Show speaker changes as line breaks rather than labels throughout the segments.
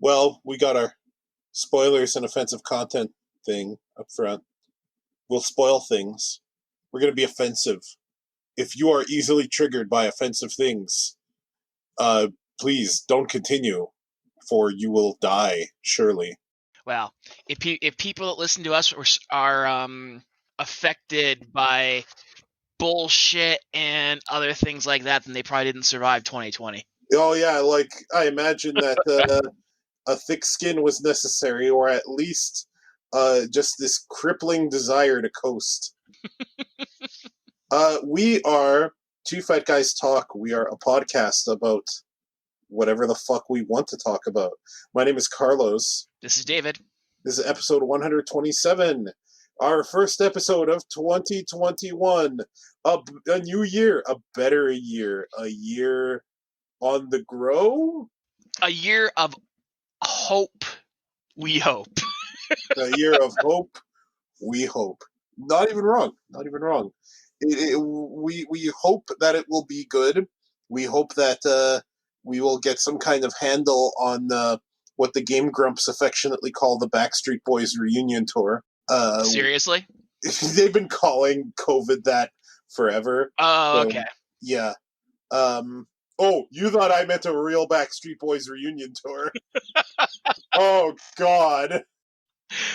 Well, we got our spoilers and offensive content thing up front. We'll spoil things. We're going to be offensive. If you are easily triggered by offensive things, uh, please don't continue, for you will die, surely.
Well, if people that listen to us are affected by bullshit and other things like that, then they probably didn't survive 2020.
Oh, yeah, like, I imagine that a thick skin was necessary, or at least just this crippling desire to coast. We are Two Fat Guys Talk. We are a podcast about whatever the fuck we want to talk about. My name is Carlos.
This is David.
This is episode 127. Our first episode of 2021. A new year, a better year, a year on the grow.
A year of hope, we hope.
A year of hope, we hope. Not even wrong. Not even wrong. We hope that it will be good. We hope that we will get some kind of handle on what the Game Grumps affectionately call the Backstreet Boys reunion tour.
Seriously?
They've been calling COVID that forever.
Oh, okay.
Yeah. Oh, you thought I meant a real Backstreet Boys reunion tour. Oh, God.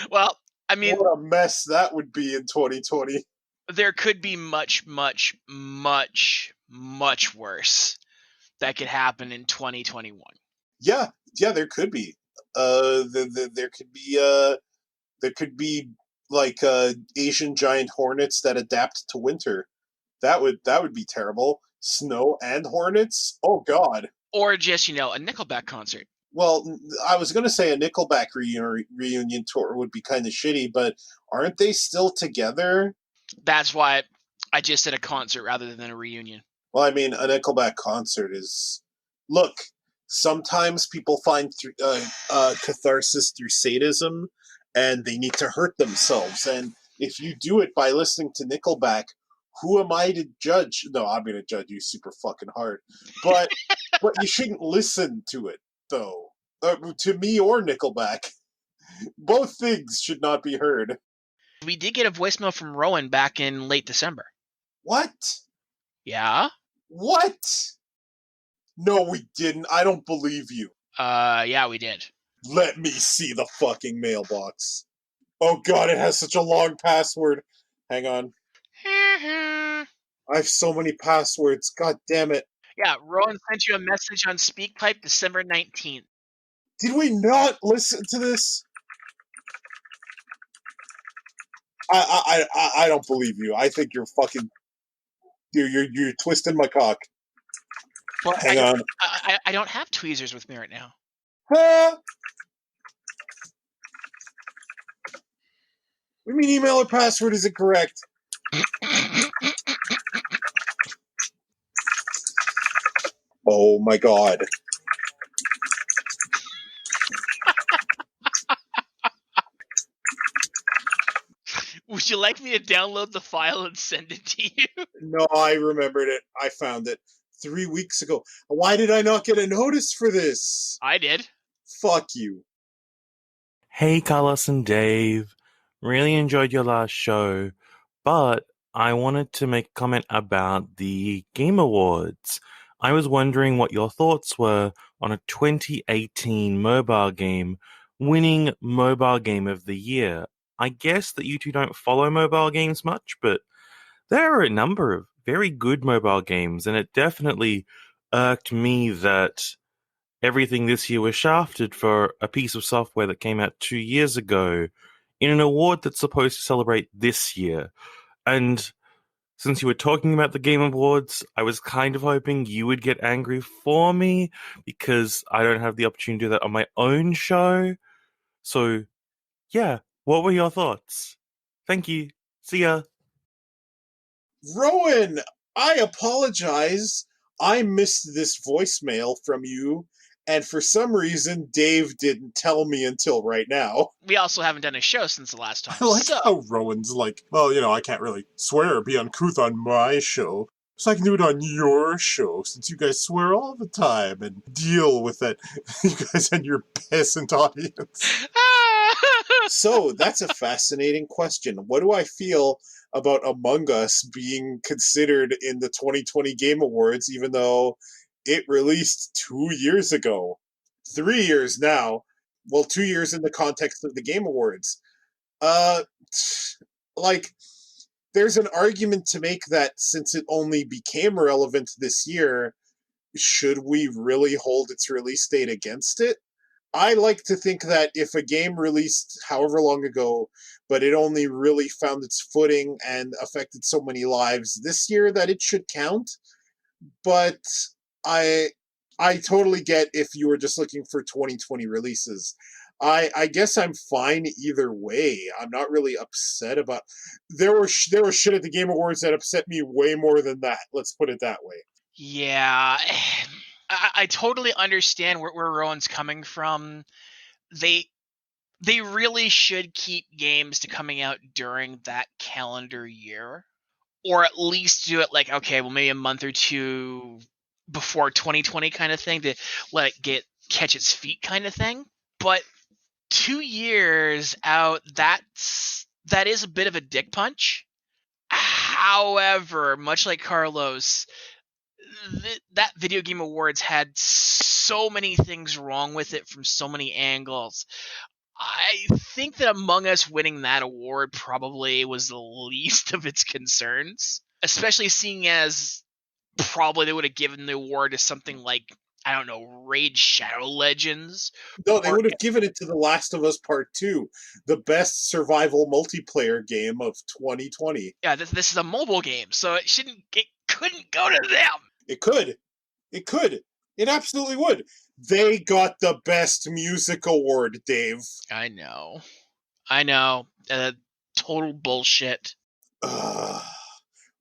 Well, I mean,
what a mess that would be in 2020.
There could be much, much, much, much worse that could happen in 2021.
Yeah, there could be. There could be like Asian giant hornets that adapt to winter. That would be terrible. Snow and hornets? Oh, God.
Or just, a Nickelback concert.
Well, I was going to say a Nickelback reunion tour would be kind of shitty, but aren't they still together?
That's why I just said a concert rather than a reunion.
Well, I mean, a Nickelback concert is... Look, sometimes people find catharsis through sadism, and they need to hurt themselves. And if you do it by listening to Nickelback, who am I to judge? No, I'm going to judge you super fucking hard. But but you shouldn't listen to it, though. To me or Nickelback. Both things should not be heard.
We did get a voicemail from Rowan back in late December.
What?
Yeah?
What? No, we didn't. I don't believe you.
Yeah, we did.
Let me see the fucking mailbox. Oh, God, it has such a long password. Hang on. I have so many passwords. God damn it.
Yeah, Rowan sent you a message on SpeakPipe December 19th.
Did we not listen to this? I don't believe you. I think you're fucking... You're twisting my cock.
Well,
Hang on.
I don't have tweezers with me right now.
Huh? What do you mean email or password isn't correct? Oh my God.
Would you like me to download the file and send it to you?
No, I remembered it. I found it 3 weeks ago. Why did I not get a notice for this?
I did.
Fuck you.
Hey, Carlos and Dave. Really enjoyed your last show, but I wanted to make a comment about the Game Awards. I was wondering what your thoughts were on a 2018 mobile game winning Mobile Game of the Year. I guess that you two don't follow mobile games much, but there are a number of very good mobile games, and it definitely irked me that everything this year was shafted for a piece of software that came out 2 years ago in an award that's supposed to celebrate this year. And since you were talking about the Game Awards, I was kind of hoping you would get angry for me because I don't have the opportunity to do that on my own show. So, yeah, what were your thoughts? Thank you. See ya.
Rowan, I apologize. I missed this voicemail from you, and for some reason, Dave didn't tell me until right now.
We also haven't done a show since the last time.
I like how Rowan's like, well, I can't really swear or be uncouth on my show. So I can do it on your show, since you guys swear all the time and deal with that, you guys and your peasant audience. So that's a fascinating question. What do I feel about Among Us being considered in the 2020 Game Awards, even though it released 2 years ago? 3 years now. Well, 2 years in the context of the Game Awards. Uh, like, there's an argument to make that since it only became relevant this year, should we really hold its release date against it? I like to think that if a game released however long ago, but it only really found its footing and affected so many lives this year, that it should count. But I I totally get if you were just looking for 2020 releases. I guess I'm fine either way. I'm not really upset about. There was shit at the Game Awards that upset me way more than that. Let's put it that way.
Yeah, I totally understand where Rowan's coming from. They really should keep games to coming out during that calendar year, or at least do it like, okay, well, maybe a month or two before 2020 kind of thing, to let it catch its feet kind of thing. But 2 years out, that is a bit of a dick punch. However, much like Carlos, that Video Game Awards had so many things wrong with it from so many angles. I think that Among Us winning that award probably was the least of its concerns, especially seeing as probably they would have given the award to something like, I don't know, Raid Shadow Legends.
No, they
Or,
would have given it to The Last of Us Part 2, the best survival multiplayer game of 2020.
yeah, this is a mobile game, so it couldn't go to them.
It could. It could. It absolutely would. They got the best music award, Dave.
I know. Total bullshit.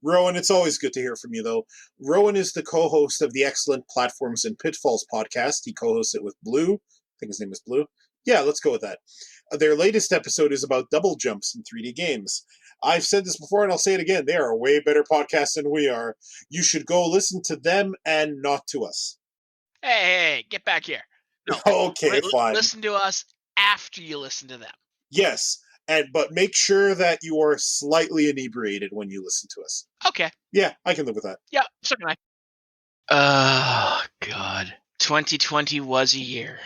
Rowan, it's always good to hear from you, though. Rowan is the co-host of the excellent Platforms and Pitfalls podcast. He co-hosts it with Blue. I think his name is Blue. Yeah, let's go with that. Their latest episode is about double jumps in 3D games. I've said this before and I'll say it again. They are a way better podcast than we are. You should go listen to them and not to us.
Hey, get back here. No,
Okay, fine.
Listen to us after you listen to them.
Yes, but make sure that you are slightly inebriated when you listen to us.
Okay.
Yeah, I can live with that.
Yeah, so can I. Oh, God. 2020 was a year.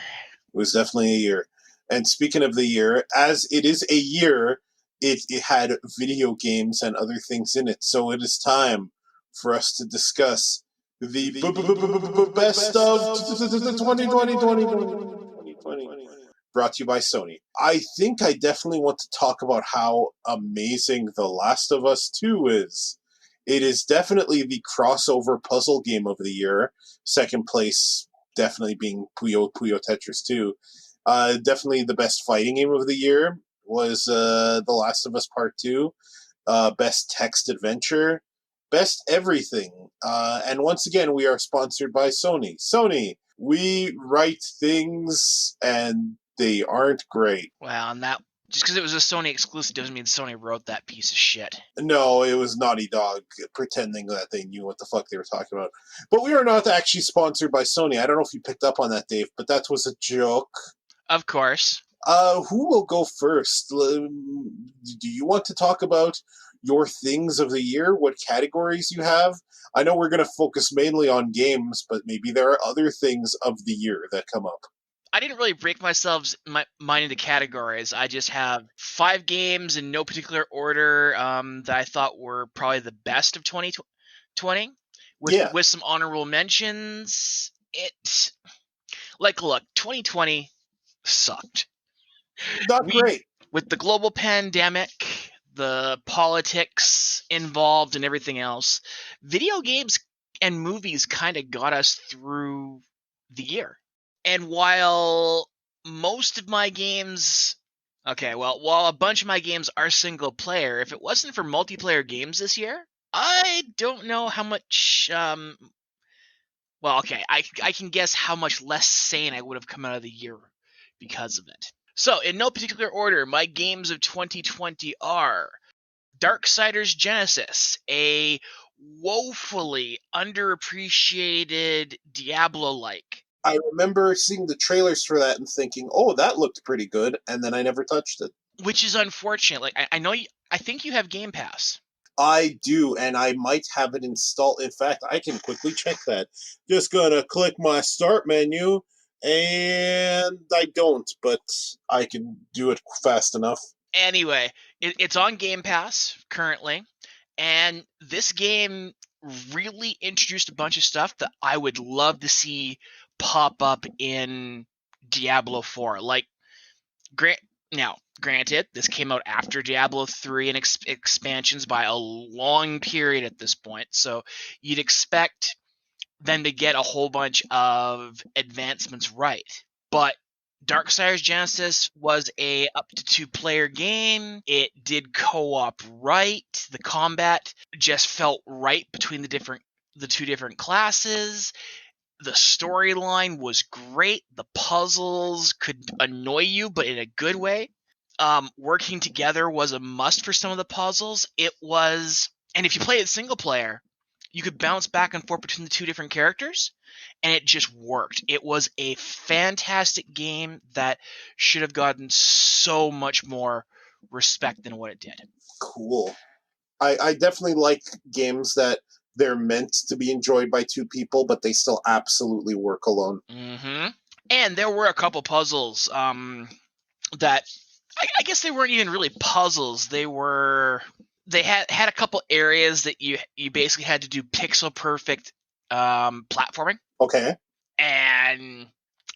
It was definitely a year. And speaking of the year, as it is a year, it had video games and other things in it. So it is time for us to discuss the best of 2020. Brought to you by Sony. I think I definitely want to talk about how amazing The Last of Us 2 is. It is definitely the crossover puzzle game of the year. Second place definitely being Puyo Tetris 2. Definitely the best fighting game of the year was The Last of Us Part 2. Best text adventure. Best everything. And once again, we are sponsored by Sony. Sony, we write things and they aren't great.
Well, and that, just because it was a Sony exclusive doesn't mean Sony wrote that piece of shit.
No, it was Naughty Dog pretending that they knew what the fuck they were talking about. But we are not actually sponsored by Sony. I don't know if you picked up on that, Dave, but that was a joke.
Of course.
Who will go first? Do you want to talk about your things of the year? What categories you have? I know we're going to focus mainly on games, but maybe there are other things of the year that come up.
I didn't really break my mind into categories. I just have 5 games in no particular order that I thought were probably the best of 2020, with some honorable mentions. Look, 2020 sucked.
Not great.
With the global pandemic, the politics involved, and everything else, video games and movies kind of got us through the year. And while most of my games, while a bunch of my games are single player, if it wasn't for multiplayer games this year, I don't know how much. I can guess how much less sane I would have come out of the year because of it. So, in no particular order, my games of 2020 are Darksiders Genesis, a woefully underappreciated Diablo-like.
I remember seeing the trailers for that and thinking, "Oh, that looked pretty good," and then I never touched it.
Which is unfortunate. Like I know I think you have Game Pass.
I do, and I might have it installed. In fact, I can quickly check that. Just gonna click my start menu, and I don't, but I can do it fast enough.
Anyway, it's on Game Pass currently, and this game really introduced a bunch of stuff that I would love to see pop up in Diablo 4. Like, granted, this came out after Diablo 3 and expansions by a long period at this point, so you'd expect them to get a whole bunch of advancements right. But Darksiders Genesis was a up to 2-player game. It did co-op right. The combat just felt right between the two different classes. The storyline was great. The puzzles could annoy you, but in a good way. Working together was a must for some of the puzzles. And if you play it single player, you could bounce back and forth between the two different characters, and it just worked. It was a fantastic game that should have gotten so much more respect than what it did.
Cool. I definitely like games that they're meant to be enjoyed by two people, but they still absolutely work alone.
Mm-hmm. And there were a couple puzzles that I guess they weren't even really puzzles. They had a couple areas that you basically had to do pixel perfect platforming.
Okay.
And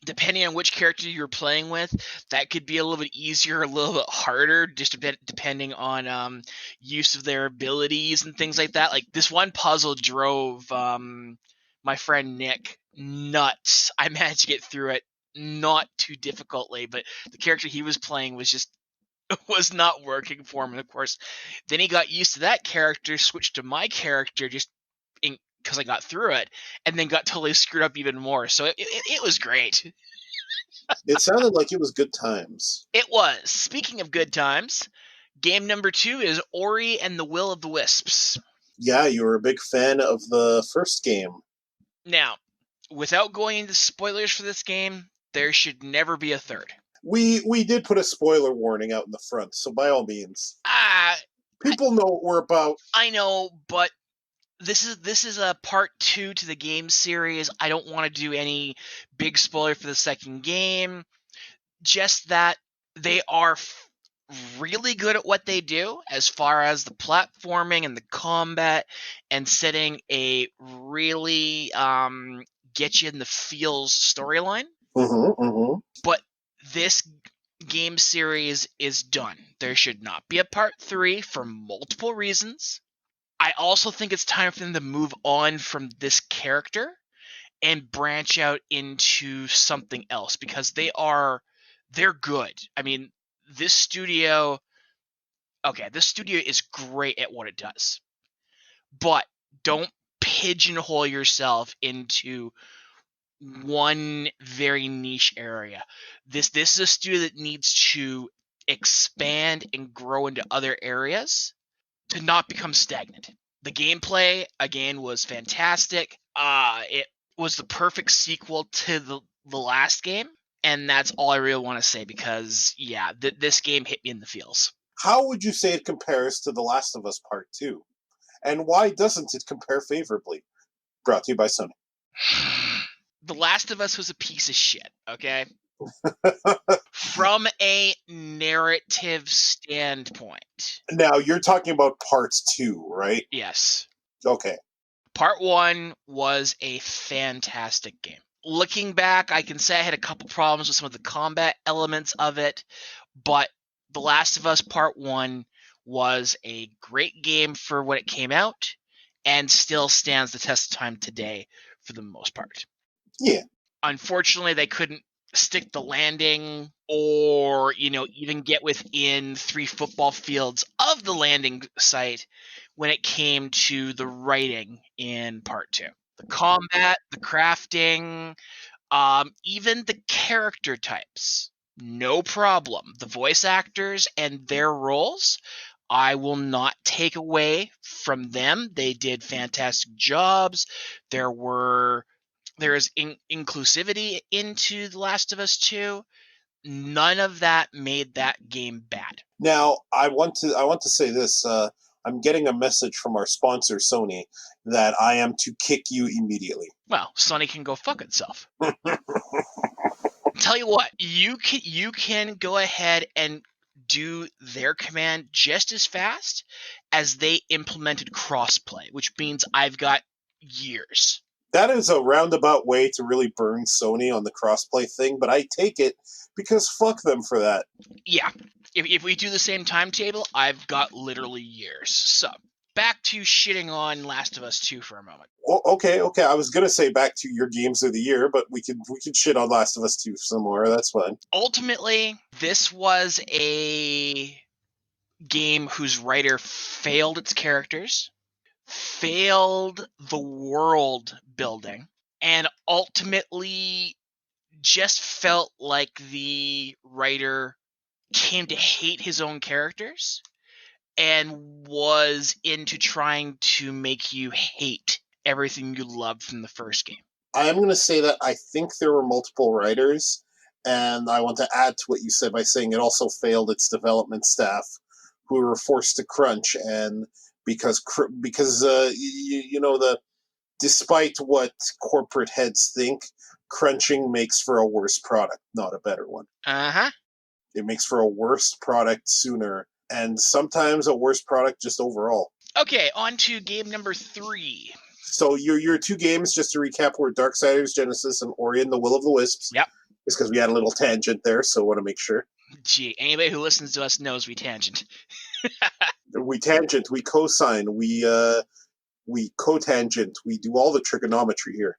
depending on which character you were playing with, that could be a little bit easier, a little bit harder, just a bit depending on use of their abilities and things like that. Like this one puzzle drove my friend Nick nuts. I managed to get through it not too difficultly, but the character he was playing was not working for him. And of course, then he got used to that character, switched to my character just because I got through it, and then got totally screwed up even more. So it was great.
It sounded like it was good times.
It was. Speaking of good times, game number 2 is Ori and the Will of the Wisps.
Yeah, you were a big fan of the first game.
Now, without going into spoilers for this game, there should never be a third.
We did put a spoiler warning out in the front, so by all means. People know what we're about.
I know, but this is a part 2 to the game series. I don't want to do any big spoiler for the second game. Just that they are really good at what they do as far as the platforming and the combat and setting a really get you in the feels storyline.
Mm-hmm, mm-hmm.
But this game series is done. There should not be a part 3 for multiple reasons. I also think it's time for them to move on from this character and branch out into something else because they're good. I mean, this studio is great at what it does. But don't pigeonhole yourself into one very niche area. This is a studio that needs to expand and grow into other areas to not become stagnant. The gameplay, again, was fantastic. It was the perfect sequel to the last game, and that's all I really want to say because, yeah, this game hit me in the feels.
How would you say it compares to The Last of Us Part 2? And why doesn't it compare favorably? Brought to you by Sony.
The Last of Us was a piece of shit, okay? From a narrative standpoint.
Now, you're talking about Part 2, right?
Yes.
Okay.
Part 1 was a fantastic game. Looking back, I can say I had a couple problems with some of the combat elements of it, but The Last of Us Part 1 was a great game for when it came out and still stands the test of time today for the most part.
Yeah.
Unfortunately, they couldn't stick the landing or, even get within 3 football fields of the landing site when it came to the writing in Part 2. The combat, the crafting, even the character types, no problem. The voice actors and their roles I will not take away from them. They did fantastic jobs. There is inclusivity into The Last of Us 2. None of that made that game bad.
Now, I want to say this. I'm getting a message from our sponsor, Sony, that I am to kick you immediately.
Well, Sony can go fuck itself. Tell you what, you can go ahead and do their command just as fast as they implemented crossplay, which means I've got years.
That is a roundabout way to really burn Sony on the crossplay thing, but I take it because fuck them for that.
Yeah. If we do the same timetable, I've got literally years. So, back to shitting on Last of Us 2 for a moment.
Okay. I was gonna say back to your games of the year, but we could shit on Last of Us 2 some more. That's fine.
Ultimately, this was a game whose writer failed its characters, failed the world building, and ultimately just felt like the writer came to hate his own characters and was into trying to make you hate everything you loved from the first game.
I'm going to say that I think there were multiple writers, and I want to add to what you said by saying it also failed its development staff, who were forced to crunch, and because despite what corporate heads think, crunching makes for a worse product, not a better one. It makes for a worse product sooner, and sometimes a worse product just overall.
Okay, on to game number 3.
So your 2 games, just to recap, were Darksiders Genesis and Ori and the Will of the Wisps.
Yep.
It's because we had a little tangent there, so I want to make sure.
Gee, anybody who listens to us knows we tangent.
We tangent, we cosine, we cotangent, we do all the trigonometry here.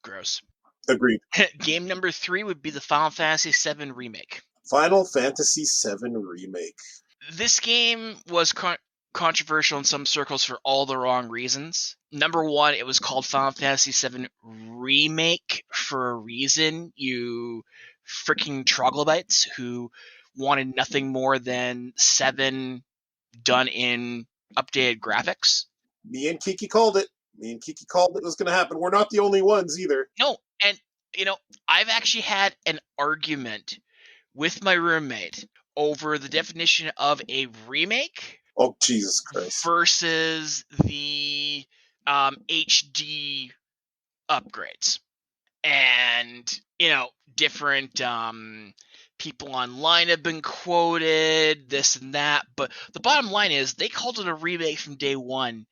Gross.
Agreed.
Game number 3 would be the Final Fantasy VII Remake.
Final Fantasy VII Remake.
This game was controversial in some circles for all the wrong reasons. Number one, it was called Final Fantasy VII Remake for a reason. You freaking troglodytes who wanted nothing more than 7 done in updated graphics.
Me and Kiki called it. It was going to happen. We're not the only ones either.
No, and I've actually had an argument with my roommate over the definition of a remake.
Oh, Jesus Christ.
Versus the HD upgrades. And, different people online have been quoted, this and that. But the bottom line is they called it a remake from day one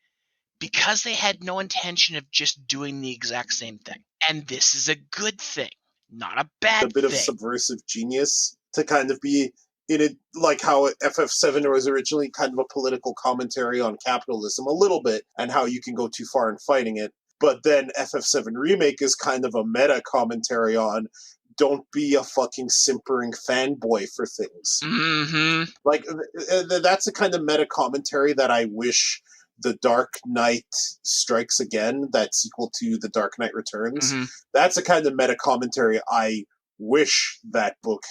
because they had no intention of just doing the exact same thing. And this is a good thing, not a bad thing.
A bit of subversive genius to kind of be in it, like how FF7 was originally kind of a political commentary on capitalism a little bit, and how you can go too far in fighting it. But then FF7 Remake is kind of a meta commentary on don't be a fucking simpering fanboy for things.
Mm-hmm.
Like, that's the kind of meta commentary that I wish The Dark Knight Strikes Again, that sequel to The Dark Knight Returns, that's a kind of meta commentary I wish that book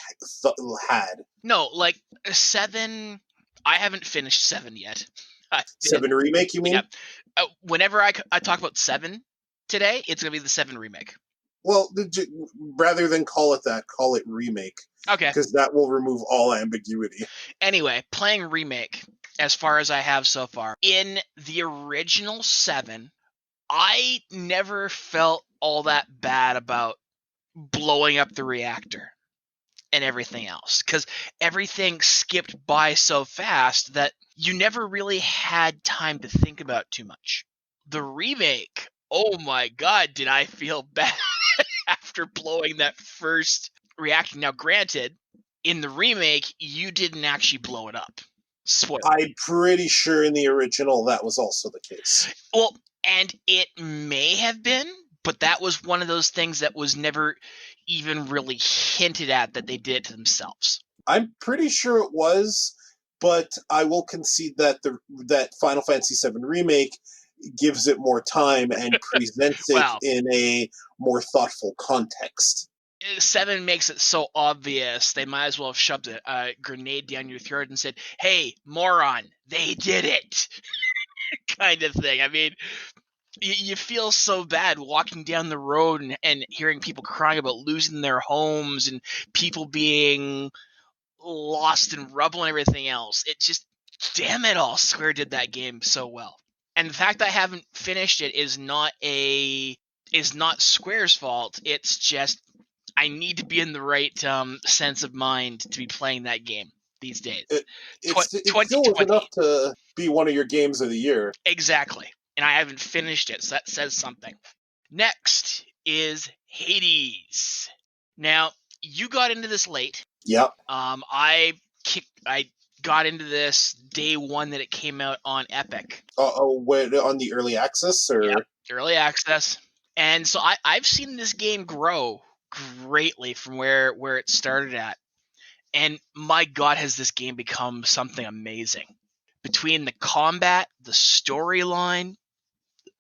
had.
No, like 7, I haven't finished 7 yet.
7 Remake, you mean?
Yeah. Whenever I talk about 7 today, it's going to be the 7 Remake.
Well, rather than call it that, call it Remake.
Okay.
Because that will remove all ambiguity.
Anyway, playing Remake, as far as I have so far, in the original 7, I never felt all that bad about blowing up the reactor and everything else, because everything skipped by so fast that you never really had time to think about too much. The remake, oh my god, did I feel bad after blowing that first reactor. Now granted, in the remake you didn't actually blow it up. Spoiler.
I'm pretty sure in the original that was also the case.
Well, and it may have been, but that was one of those things that was never even really hinted at that they did it to themselves.
I'm pretty sure it was, but I will concede that that Final Fantasy VII Remake gives it more time and presents it in a more thoughtful context.
7 makes it so obvious they might as well have shoved a grenade down your throat and said, "Hey, moron, they did it," kind of thing. I mean, you feel so bad walking down the road and hearing people crying about losing their homes and people being lost in rubble and everything else. It just, damn it all, Square did that game so well. And the fact that I haven't finished it is not Square's fault. It's just I need to be in the right sense of mind to be playing that game these days.
It still was enough to be one of your games of the year.
Exactly. And I haven't finished it, so that says something. Next is Hades. Now, you got into this late.
Yep.
I got into this day one that it came out on Epic.
On the early access? Or?
Yep, early access. And so I've seen this game grow greatly from where it started at. And my God, has this game become something amazing. Between the combat, the storyline,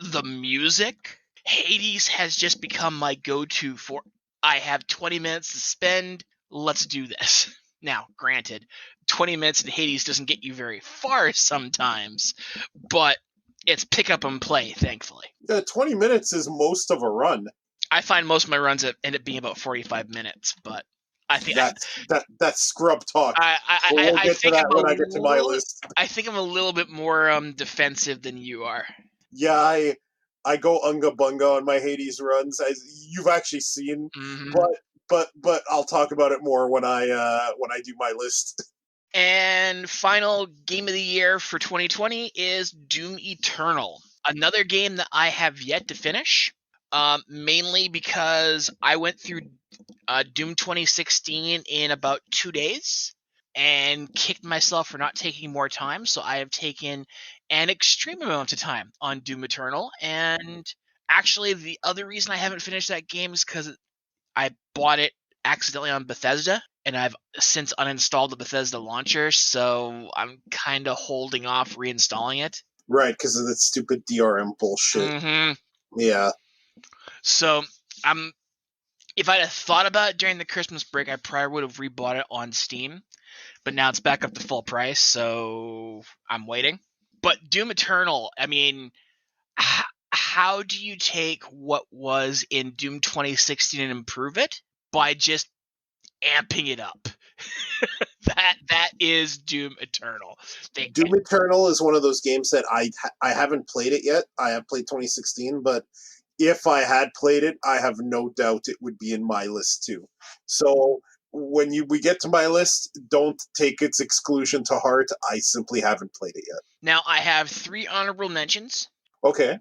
the music, Hades has just become my go-to for, I have 20 minutes to spend, let's do this. Now, granted, 20 minutes in Hades doesn't get you very far sometimes, but it's pick up and play, thankfully.
20 minutes is most of a run.
I find most of my runs end up being about 45 minutes, but I think
that's scrub talk.
We'll
get to that when I get to my list.
I think I'm a little bit more defensive than you are.
Yeah, I go unga bunga on my Hades runs, as you've actually seen.
Mm-hmm.
But I'll talk about it more when I do my list.
And final game of the year for 2020 is Doom Eternal, another game that I have yet to finish. Mainly because I went through Doom 2016 in about 2 days and kicked myself for not taking more time. So I have taken an extreme amount of time on Doom Eternal. And actually, the other reason I haven't finished that game is because I bought it accidentally on Bethesda, and I've since uninstalled the Bethesda launcher. So I'm kind of holding off reinstalling it.
Right, because of that stupid DRM bullshit.
Mm-hmm.
Yeah.
So if I'd have thought about it during the Christmas break, I probably would have rebought it on Steam. But now it's back up to full price, so I'm waiting. But Doom Eternal, I mean, how do you take what was in Doom 2016 and improve it? By just amping it up. That is Doom Eternal.
Doom Eternal is one of those games that I haven't played it yet. I have played 2016, but if I had played it, I have no doubt it would be in my list too. So when we get to my list, don't take its exclusion to heart. I simply haven't played it yet.
Now, I have 3 honorable mentions.
Okay.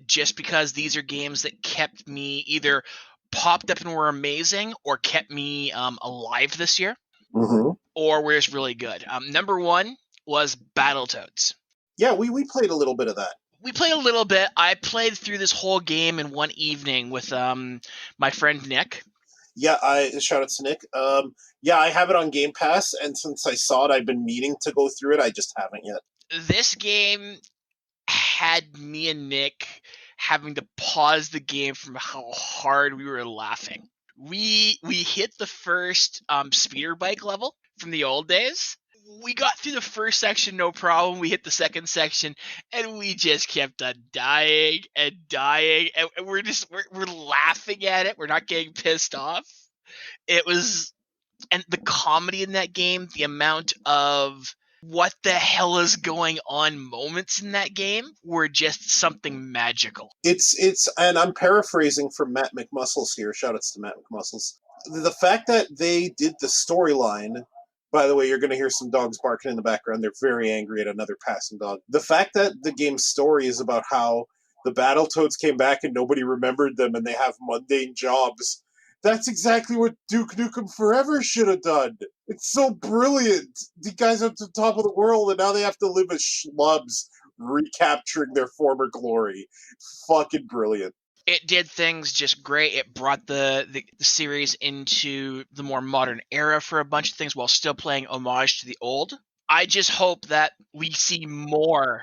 Just because these are games that kept me either popped up and were amazing or kept me alive this year.
Mm-hmm.
Or were just really good. Number 1 was Battletoads.
Yeah, we played a little bit of that.
We played a little bit. I played through this whole game in one evening with my friend Nick.
Yeah, shout out to Nick. Yeah, I have it on Game Pass, and since I saw it, I've been meaning to go through it. I just haven't yet.
This game had me and Nick having to pause the game from how hard we were laughing. We hit the first speeder bike level from the old days. We got through the first section, no problem. We hit the second section, and we just kept on dying and dying, and we're laughing at it. We're not getting pissed off. It was, and the comedy in that game, the amount of what the hell is going on moments in that game were just something magical.
It's and I'm paraphrasing from Matt McMuscles here. Shout outs to Matt McMuscles. The fact that they did the storyline. By the way, you're going to hear some dogs barking in the background. They're very angry at another passing dog. The fact that the game's story is about how the Battletoads came back and nobody remembered them and they have mundane jobs. That's exactly what Duke Nukem Forever should have done. It's so brilliant. The guys are at the top of the world and now they have to live as schlubs recapturing their former glory. Fucking brilliant.
It did things just great. It brought the series into the more modern era for a bunch of things while still playing homage to the old. I just hope that we see more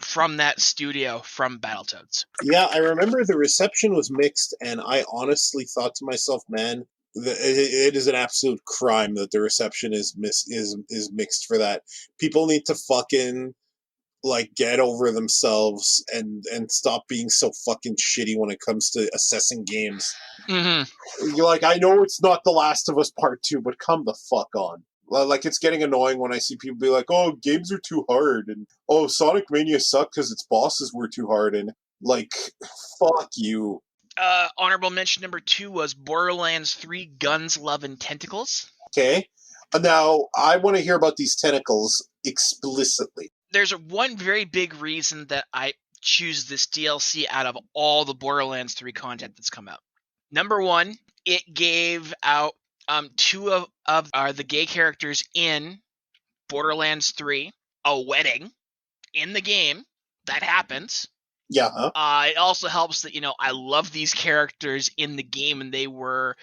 from that studio from Battletoads.
Yeah, I remember the reception was mixed, and I honestly thought to myself, man, It is an absolute crime that the reception is mixed for that. People need to fucking like get over themselves and stop being so fucking shitty when it comes to assessing games. You're like, I know it's not The Last of Us Part 2, but come the fuck on. Like, it's getting annoying when I see people be like, oh, games are too hard, and oh, Sonic Mania sucked because its bosses were too hard, and like, fuck you.
Honorable mention number 2 was Borderlands 3 Guns, Love, and Tentacles.
Okay? Now, I want to hear about these tentacles explicitly.
There's one very big reason that I choose this DLC out of all the Borderlands 3 content that's come out. Number 1, it gave out 2 of the gay characters in Borderlands 3 a wedding in the game. That happens.
Yeah.
It also helps that, I love these characters in the game, and they were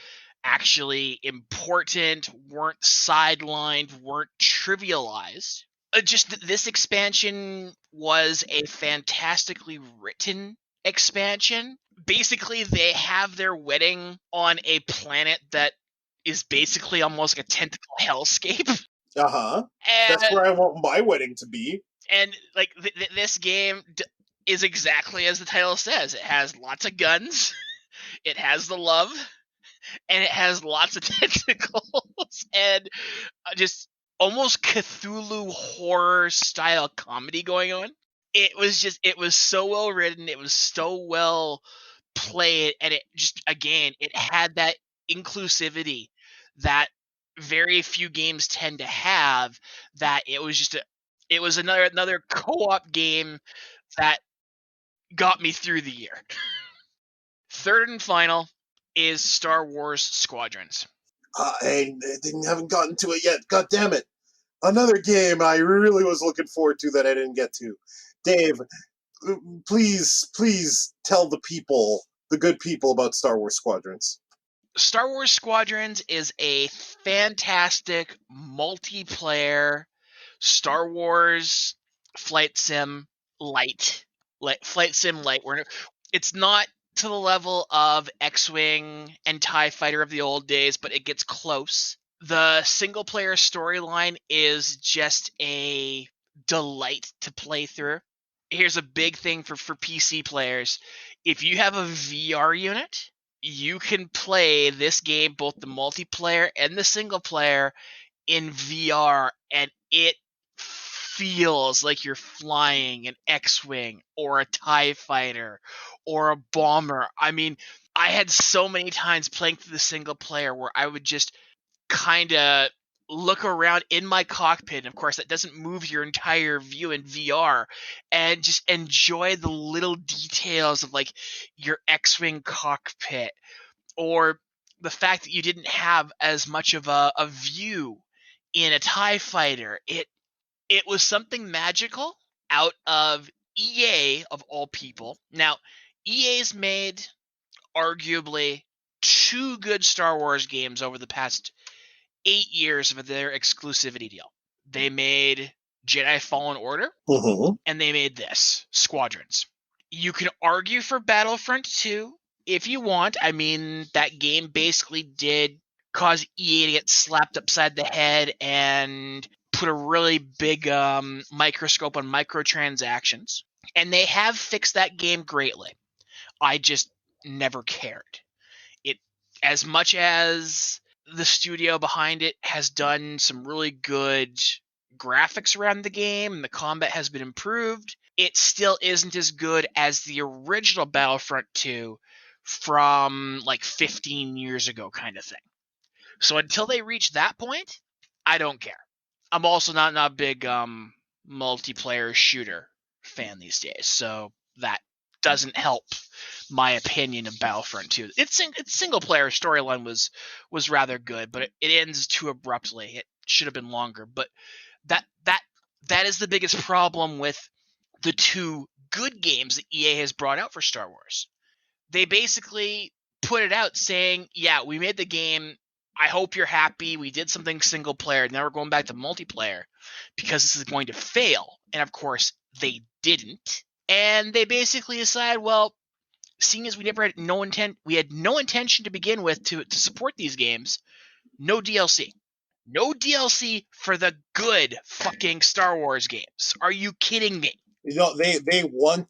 actually important, weren't sidelined, weren't trivialized. Just this expansion was a fantastically written expansion. Basically, they have their wedding on a planet that is basically almost like a tentacle hellscape.
That's where I want my wedding to be.
And like this game is exactly as the title says. It has lots of guns, it has the love, and it has lots of tentacles, and just almost Cthulhu horror style comedy going on. It was so well written, it was so well played, and it just, again, it had that inclusivity that very few games tend to have, that it was another co-op game that got me through the year. Third and final is Star Wars Squadrons.
I haven't gotten to it yet. God damn it. Another game I really was looking forward to that I didn't get to. Dave, please tell the people, the good people, about Star Wars Squadrons.
Star Wars Squadrons is a fantastic multiplayer Star Wars flight sim light. Flight sim light. It's not to the level of X-Wing and TIE Fighter of the old days, but it gets close. The single-player storyline is just a delight to play through. Here's a big thing for PC players. If you have a VR unit, you can play this game, both the multiplayer and the single player, in VR, and it feels like you're flying an X-Wing or a TIE Fighter or a bomber. I mean, I had so many times playing through the single player where I would just kind of look around in my cockpit, and of course that doesn't move your entire view in VR, and just enjoy the little details of like your X-Wing cockpit, or the fact that you didn't have as much of a view in a TIE Fighter. It was something magical out of EA, of all people. Now, EA's made arguably 2 good Star Wars games over the past 8 years of their exclusivity deal. They made Jedi Fallen Order, and they made this, Squadrons. You can argue for Battlefront 2 if you want. I mean, that game basically did cause EA to get slapped upside the head and put a really big microscope on microtransactions. And they have fixed that game greatly. I just never cared. As much as the studio behind it has done some really good graphics around the game and the combat has been improved, it still isn't as good as the original Battlefront 2 from like 15 years ago kind of thing. So until they reach that point, I don't care. I'm also not a big multiplayer shooter fan these days, so that doesn't help my opinion of Battlefront 2. Its single player storyline was rather good, but it ends too abruptly. It should have been longer. But that is the biggest problem with the 2 good games that EA has brought out for Star Wars. They basically put it out saying, yeah, we made the game. I hope you're happy. We did something single player. Now we're going back to multiplayer because this is going to fail. And of course, they didn't. And they basically decide, well, seeing as we had no intention to begin with to support these games, no DLC. No DLC for the good fucking Star Wars games. Are you kidding me?
They want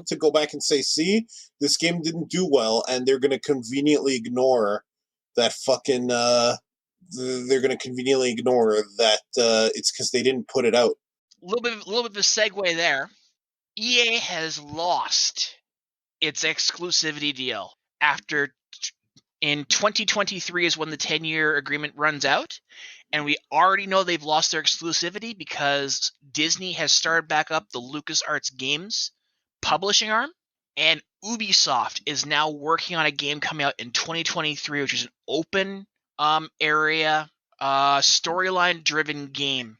to go back and say, see, this game didn't do well, and they're going to conveniently ignore that fucking. They're going to conveniently ignore that it's because they didn't put it out.
A little bit of a segue there. EA has lost its exclusivity deal in 2023 is when the 10-year agreement runs out, and we already know they've lost their exclusivity because Disney has started back up the LucasArts Games publishing arm, and Ubisoft is now working on a game coming out in 2023, which is an open area storyline-driven game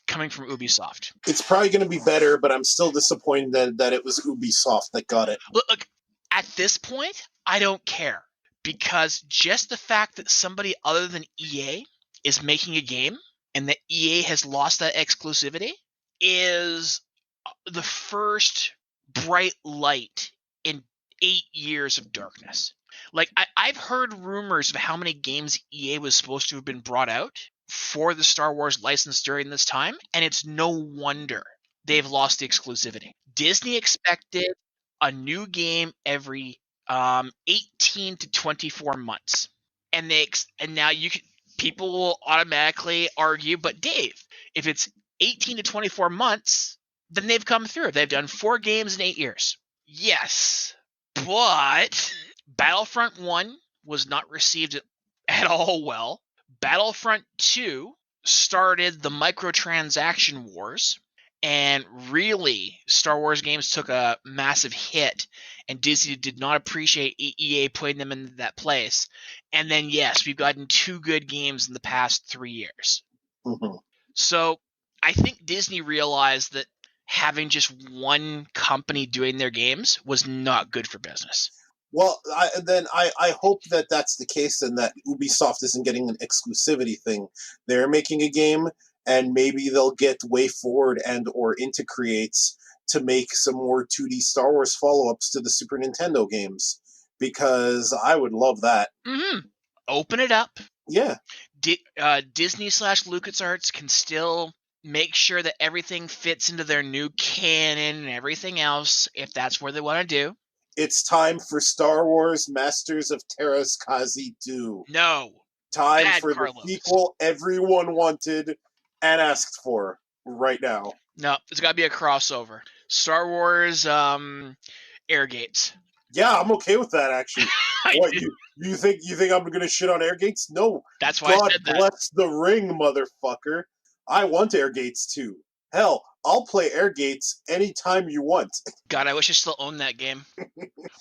coming from Ubisoft.
It's probably going to be better, but I'm still disappointed that it was Ubisoft that got it.
Look, at this point, I don't care. Because just the fact that somebody other than EA is making a game and that EA has lost that exclusivity is the first bright light in 8 years of darkness. Like, I've heard rumors of how many games EA was supposed to have been brought out for the Star Wars license during this time, and it's no wonder they've lost the exclusivity. Disney expected a new game every 18 to 24 months, and now people will automatically argue, but Dave, if it's 18 to 24 months, then they've come through. They've done 4 games in 8 years. Yes, but Battlefront 1 was not received at all well. Battlefront 2 started the microtransaction wars, and really, Star Wars games took a massive hit, and Disney did not appreciate EA putting them in that place. And then, yes, we've gotten 2 good games in the past 3 years.
Mm-hmm.
So I think Disney realized that having just one company doing their games was not good for business.
Well, I hope that that's the case and that Ubisoft isn't getting an exclusivity thing. They're making a game, and maybe they'll get WayForward and or Into Creates to make some more 2D Star Wars follow-ups to the Super Nintendo games, because I would love that.
Mm-hmm. Open it up.
Yeah.
Disney/LucasArts can still make sure that everything fits into their new canon and everything else, if that's what they want to do.
It's time for Star Wars Masters of Terras-Kazi 2.
No.
Time
Bad
for
Carlos.
the sequel everyone wanted and asked for right now.
No, it's got to be a crossover. Star Wars Air Gates.
Yeah, I'm okay with that, actually. What, you think I'm going to shit on Air Gates? No.
That's why
God
I said that.
bless the ring, motherfucker. I want Air Gates too. Hell, I'll play Air Gates anytime you want.
God, I wish I still owned that game.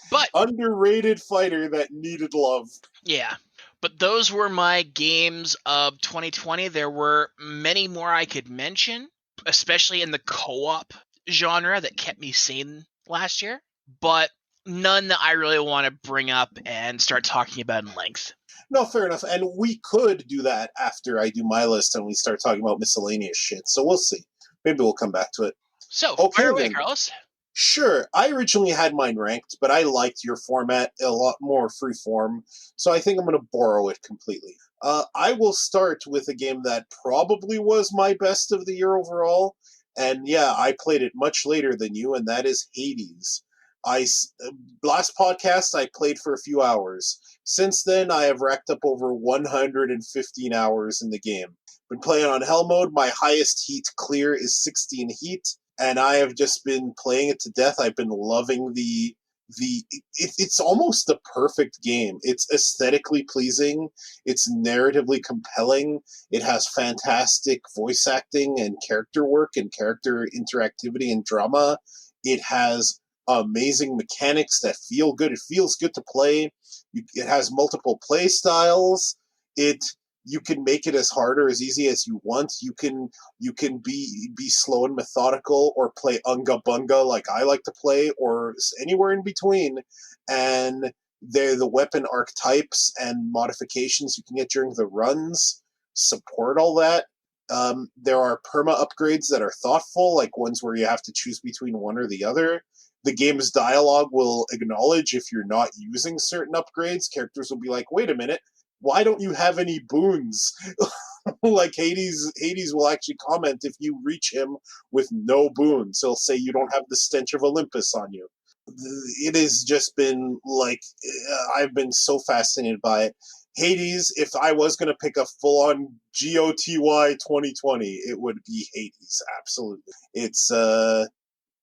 But
underrated fighter that needed love.
Yeah. But those were my games of 2020. There were many more I could mention, especially in the co-op genre that kept me sane last year, but none that I really want to bring up and start talking about in length.
No, fair enough. And we could do that after I do my list and we start talking about miscellaneous shit. So we'll see. Maybe we'll come back to it.
So,
okay,
fire away, Carlos.
Sure. I originally had mine ranked, but I liked your format a lot more freeform, so I think I'm going to borrow it completely. I will start with a game that probably was my best of the year overall, and yeah, I played it much later than you, and that is Hades. Last podcast, I played for a few hours. Since then, I have racked up over 115 hours in the game. Been playing on Hell mode. My highest heat clear is 16 heat. And I have just been playing it to death. I've been loving it's almost the perfect game. It's aesthetically pleasing. It's narratively compelling. It has fantastic voice acting and character work and character interactivity and drama. It has amazing mechanics that feel good. It feels good to play. It has multiple play styles. You can make it as hard or as easy as you want. You can be slow and methodical, or play unga bunga like I like to play, or anywhere in between. And the weapon archetypes and modifications you can get during the runs support all that. There are perma upgrades that are thoughtful, like ones where you have to choose between one or the other. the game's dialogue will acknowledge if you're not using certain upgrades. Characters will be like, wait a minute, why don't you have any boons? Like Hades will actually comment if you reach him with no boons. He'll say you don't have the stench of Olympus on you. It has just been like, I've been so fascinated by it. Hades, if I was going to pick a full-on GOTY 2020, it would be Hades, absolutely. It's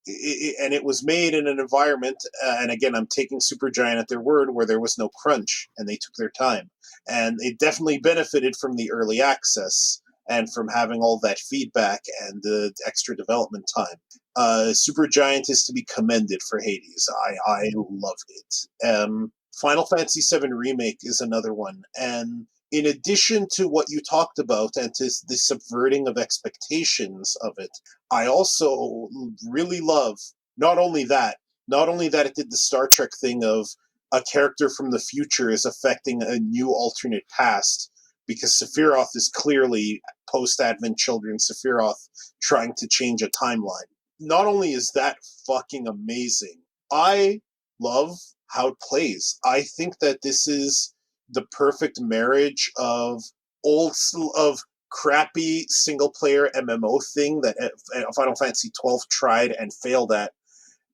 and it was made in an environment, and again, I'm taking Supergiant at their word, where there was no crunch, and they took their time. And it definitely benefited from the early access and from having all that feedback and the extra development time. Supergiant is to be commended for Hades. I loved it. Final Fantasy VII Remake is another one, and in addition to what you talked about and to the subverting of expectations of it, I also really love not only that it did the Star Trek thing of a character from the future is affecting a new alternate past, because Sephiroth is clearly post-Advent Children Sephiroth trying to change a timeline. Not only is that fucking amazing, I love how it plays. I think that this is the perfect marriage of crappy single player MMO thing that Final Fantasy 12 tried and failed at,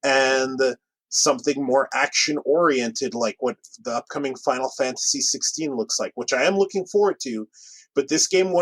and something more action oriented like what the upcoming Final Fantasy 16 looks like, which I am looking forward to. But this game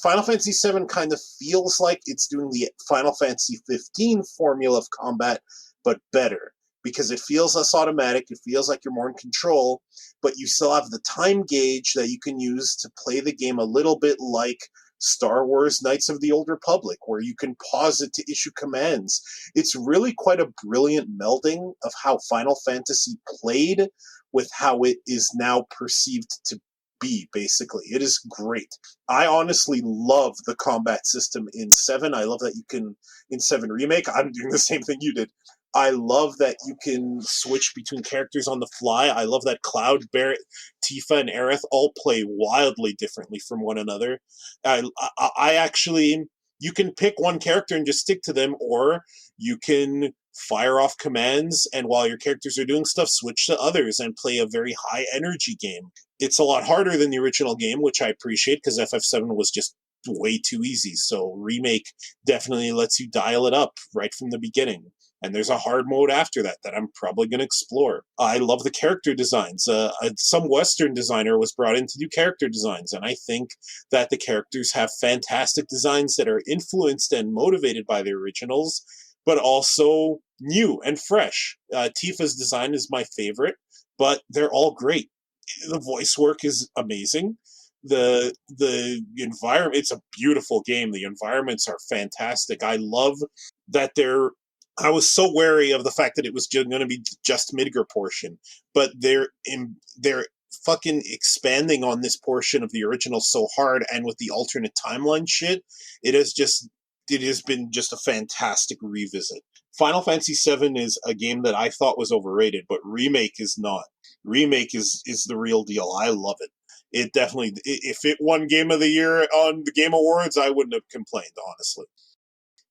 Final Fantasy 7 kind of feels like it's doing the Final Fantasy 15 formula of combat, but better, because it feels less automatic, it feels like you're more in control, but you still have the time gauge that you can use to play the game a little bit like Star Wars Knights of the Old Republic, where you can pause it to issue commands. It's really quite a brilliant melding of how Final Fantasy played with how it is now perceived to be, basically. It is great. I honestly love the combat system in 7. I love that you can, in 7 Remake, I'm doing the same thing you did. I love that you can switch between characters on the fly. I love that Cloud, Barret, Tifa, and Aerith all play wildly differently from one another. I actually, you can pick one character and just stick to them, or you can fire off commands, and while your characters are doing stuff, switch to others and play a very high energy game. It's a lot harder than the original game, which I appreciate, because FF7 was just way too easy. So Remake definitely lets you dial it up right from the beginning. And there's a hard mode after that I'm probably going to explore. I love the character designs. Some Western designer was brought in to do character designs, and I think that the characters have fantastic designs that are influenced and motivated by the originals, but also new and fresh. Tifa's design is my favorite, but they're all great. The voice work is amazing. The environment, it's a beautiful game. The environments are fantastic. I love that I was so wary of the fact that it was going to be just Midgar portion, but they're fucking expanding on this portion of the original so hard, and with the alternate timeline shit, it has been just a fantastic revisit. Final Fantasy VII is a game that I thought was overrated, but Remake is not. Remake is the real deal. I love it. It definitely, if it won Game of the Year on the Game Awards, I wouldn't have complained, honestly.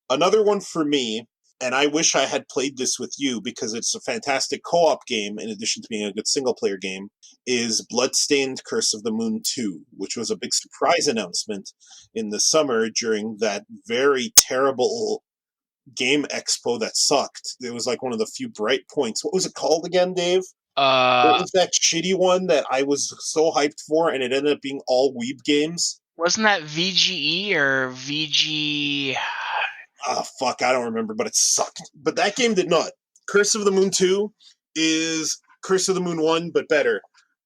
Another one for me, and I wish I had played this with you because it's a fantastic co-op game in addition to being a good single-player game, is Bloodstained Curse of the Moon 2, which was a big surprise announcement in the summer during that very terrible game expo that sucked. It was like one of the few bright points. What was it called again, Dave? What was that shitty one that I was so hyped for, and it ended up being all weeb games?
Wasn't that VGE or VG?
Oh, fuck, I don't remember, but it sucked. But that game did not. Curse of the Moon 2 is Curse of the Moon 1, but better.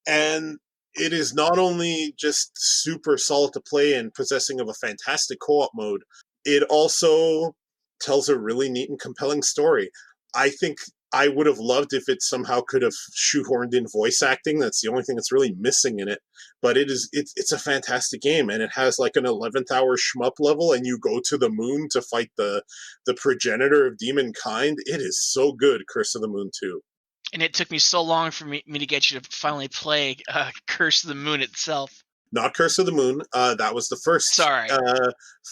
And it is not only just super solid to play and possessing of a fantastic co-op mode, it also tells a really neat and compelling story. I think I would have loved if it somehow could have shoehorned in voice acting. That's the only thing that's really missing in it. But it's a fantastic game, and it has like an 11th hour shmup level, and you go to the moon to fight the progenitor of demon kind. It is so good, Curse of the Moon 2.
And it took me so long for me to get you to finally play Curse of the Moon itself.
Not Curse of the Moon. That was the first
Sorry.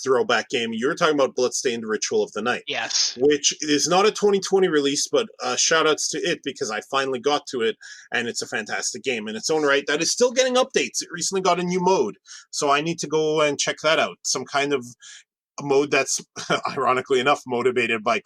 throwback game. You were talking about Bloodstained Ritual of the Night.
Yes.
Which is not a 2020 release, but shout outs to it because I finally got to it, and it's a fantastic game in its own right that is still getting updates. It recently got a new mode, so I need to go and check that out. Some kind of a mode that's, ironically enough, motivated by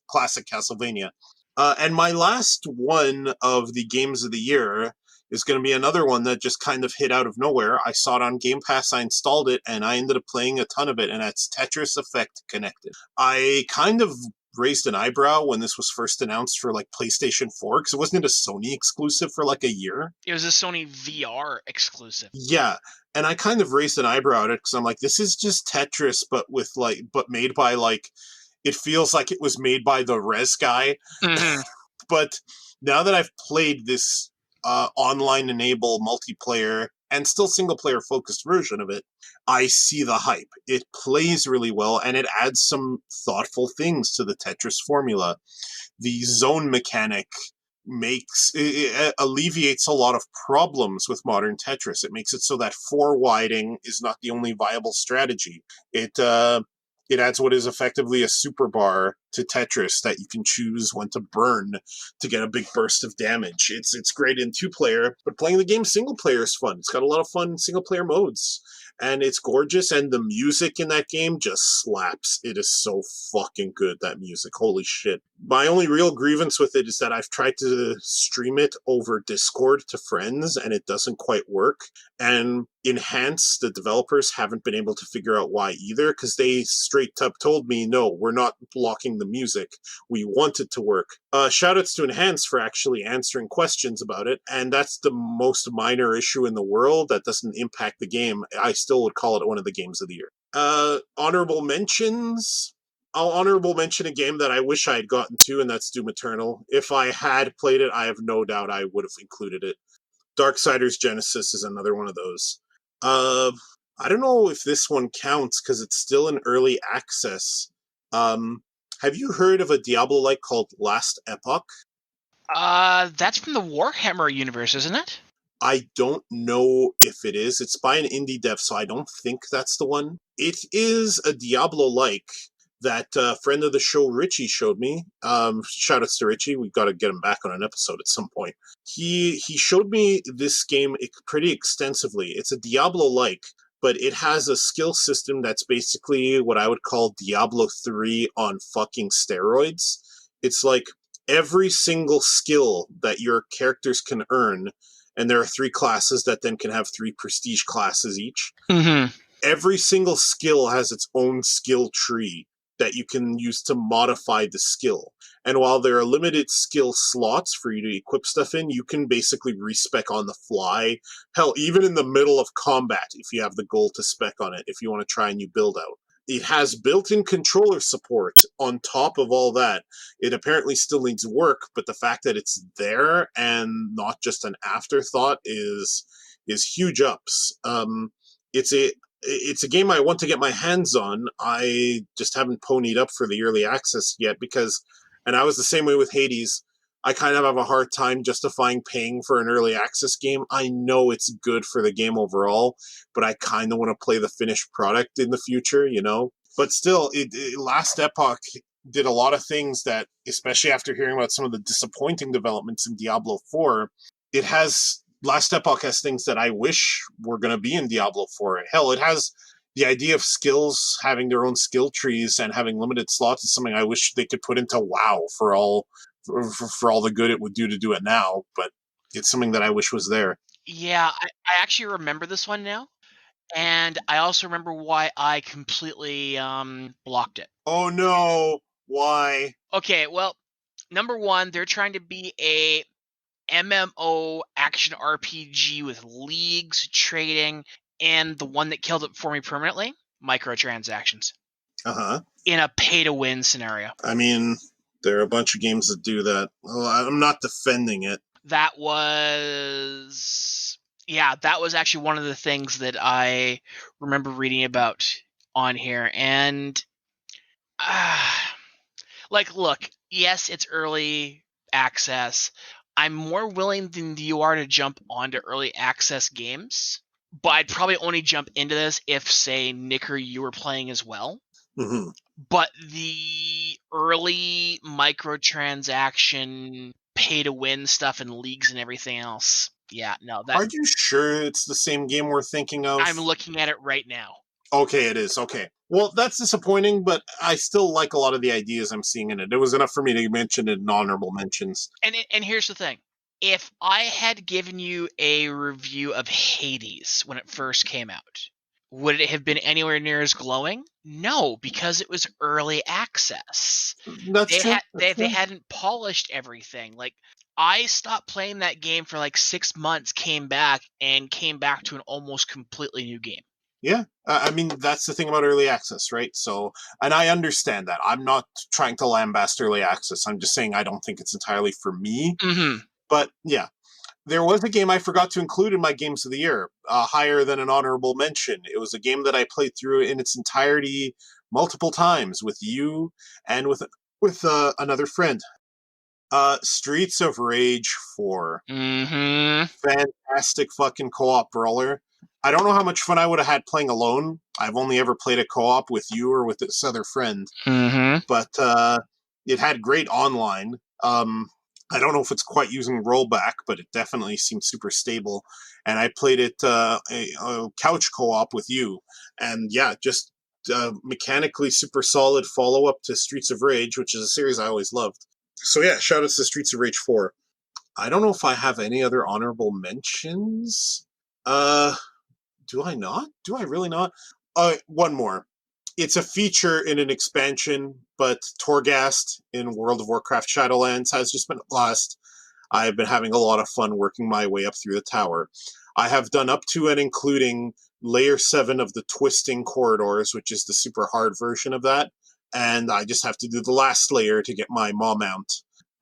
classic Castlevania. And my last one of the games of the year is going to be another one that just kind of hit out of nowhere. I saw it on Game Pass, I installed it, and I ended up playing a ton of it, and that's Tetris Effect Connected. I kind of raised an eyebrow when this was first announced for like PlayStation 4, because it wasn't a Sony exclusive for like a year.
It was a Sony VR exclusive.
Yeah, and I kind of raised an eyebrow at it because I'm like, this is just Tetris, but made by like, it feels like it was made by the Res guy.
Mm-hmm.
But now that I've played this online enable multiplayer and still single player focused version of it, I see the hype. It plays really well, and it adds some thoughtful things to the Tetris formula. The zone mechanic it alleviates a lot of problems with modern Tetris. It makes it so that four widing is not the only viable strategy. It adds what is effectively a super bar to Tetris that you can choose when to burn to get a big burst of damage. It's great in 2-player, but playing the game single player is fun. It's got a lot of fun single player modes. And it's gorgeous, and the music in that game just slaps. It is so fucking good, that music. Holy shit. My only real grievance with it is that I've tried to stream it over Discord to friends, and it doesn't quite work. And Enhance, the developers, haven't been able to figure out why either, because they straight up told me, no, we're not blocking the music. We want it to work. Shoutouts to Enhance for actually answering questions about it, and that's the most minor issue in the world that doesn't impact the game. I still would call it one of the games of the year. Honorable mentions. I'll honorable mention a game that I wish I had gotten to, and that's Doom Eternal. If I had played it, I have no doubt I would have included it. Darksiders Genesis is another one of those. I don't know if this one counts because it's still in early access. Have you heard of a Diablo-like called Last Epoch?
That's from the Warhammer universe, isn't it?
I don't know if it is. It's by an indie dev, so I don't think that's the one. It is a Diablo-like that a friend of the show, Richie, showed me. Shoutouts to Richie. We've got to get him back on an episode at some point. He showed me this game pretty extensively. It's a Diablo-like, but it has a skill system that's basically what I would call Diablo 3 on fucking steroids. It's like every single skill that your characters can earn, and there are 3 classes that then can have 3 prestige classes each.
Mm-hmm.
Every single skill has its own skill tree that you can use to modify the skill. And while there are limited skill slots for you to equip stuff in, you can basically respec on the fly. Hell, even in the middle of combat, if you have the goal to spec on it, if you want to try a new build out. It has built-in controller support on top of all that. It apparently still needs work, but the fact that it's there and not just an afterthought is huge ups. It's a game I want to get my hands on. I just haven't ponied up for the early access yet because, and I was the same way with Hades, I kind of have a hard time justifying paying for an early access game. I know it's good for the game overall, but I kind of want to play the finished product in the future, you know? But still, Last Epoch did a lot of things that, especially after hearing about some of the disappointing developments in Diablo 4, Last Epoch has things that I wish were going to be in Diablo 4. Hell, it has the idea of skills having their own skill trees and having limited slots is something I wish they could put into WoW for all the good it would do it now. But it's something that I wish was there.
Yeah, I actually remember this one now. And I also remember why I completely blocked it.
Oh no, why?
Okay, well, number one, they're trying to be a MMO action RPG with leagues, trading, and the one that killed it for me permanently, microtransactions.
Uh-huh.
In a pay-to-win scenario.
I mean, there are a bunch of games that do that. Well, I'm not defending it.
That was actually one of the things that I remember reading about on here. And look, yes, it's early access. I'm more willing than you are to jump onto early access games but I'd probably only jump into this if, say, Nick or you were playing as well.
Mm-hmm.
But the early microtransaction pay-to-win stuff and leagues and everything else, yeah, no.
Are you sure it's the same game we're thinking of?
I'm looking at it right now.
Okay, it is. Okay. Well, that's disappointing, but I still like a lot of the ideas I'm seeing in it. It was enough for me to mention it in honorable mentions.
And here's the thing. If I had given you a review of Hades when it first came out, would it have been anywhere near as glowing? No, because it was early access.
That's true.
They hadn't polished everything. Like, I stopped playing that game for like 6 months, came back to an almost completely new game.
Yeah, I mean, that's the thing about early access, right? So, and I understand that. I'm not trying to lambast early access. I'm just saying I don't think it's entirely for me.
Mm-hmm.
But yeah, there was a game I forgot to include in my games of the year, higher than an honorable mention. It was a game that I played through in its entirety multiple times with you and with another friend. Streets of Rage 4.
Mm-hmm.
Fantastic fucking co-op brawler. I don't know how much fun I would have had playing alone. I've only ever played a co-op with you or with this other friend.
Mm-hmm.
But it had great online. I don't know if it's quite using rollback, but it definitely seemed super stable. And I played it a couch co-op with you. And yeah, just mechanically super solid follow-up to Streets of Rage, which is a series I always loved. So yeah, shout outs to Streets of Rage 4. I don't know if I have any other honorable mentions. Do I not? Do I really not? One more. It's a feature in an expansion, but Torghast in World of Warcraft Shadowlands has just been a blast. I've been having a lot of fun working my way up through the tower. I have done up to and including Layer 7 of the Twisting Corridors, which is the super hard version of that. And I just have to do the last layer to get my Maw Mount.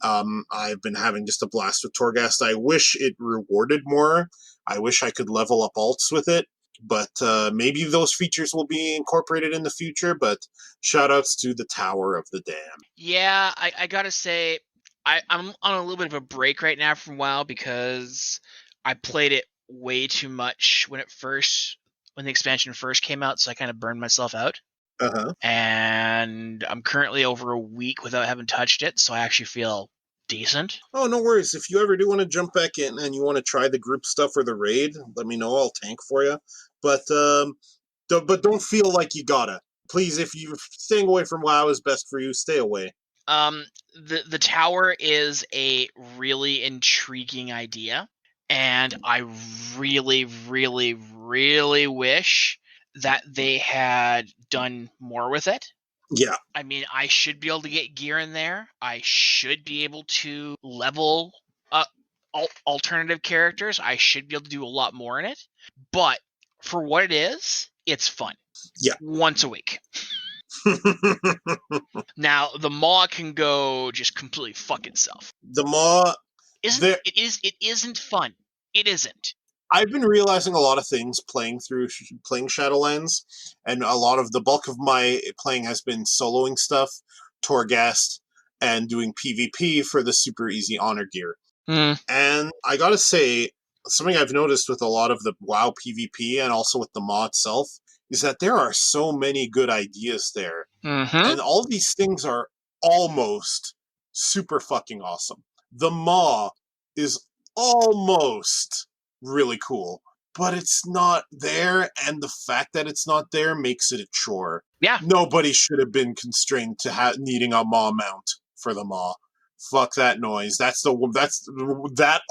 I've been having just a blast with Torghast. I wish it rewarded more. I wish I could level up alts with it, but maybe those features will be incorporated in the future. But shoutouts to the Tower of the Dam.
Yeah, I gotta say, I'm on a little bit of a break right now for a while because I played it way too much when the expansion first came out, so I kind of burned myself out.
Uh-huh.
And I'm currently over a week without having touched it, so I actually feel decent.
Oh, no worries. If you ever do want to jump back in and you want to try the group stuff or the raid, let me know. I'll tank for you. But don't feel like you gotta. Please, if you're staying away from WoW is best for you, stay away.
The tower is a really intriguing idea, and I really, really, really wish that they had done more with it.
Yeah.
I mean, I should be able to get gear in there. I should be able to level alternative characters. I should be able to do a lot more in it. But for what it is, it's fun.
Yeah.
Once a week. Now, the Maw can go just completely fuck itself.
The Maw...
It isn't fun. It isn't.
I've been realizing a lot of things playing Shadowlands, and a lot of the bulk of my playing has been soloing stuff, Torghast, and doing PvP for the super easy honor gear. And I gotta say, something I've noticed with a lot of the WoW PvP and also with the Maw itself is that there are so many good ideas there. And all these things are almost super fucking awesome. The Maw is almost really cool, but it's not there, and the fact that it's not there makes it a chore.
Yeah.
Nobody should have been constrained to needing a Maw mount for the Maw. Fuck that noise. That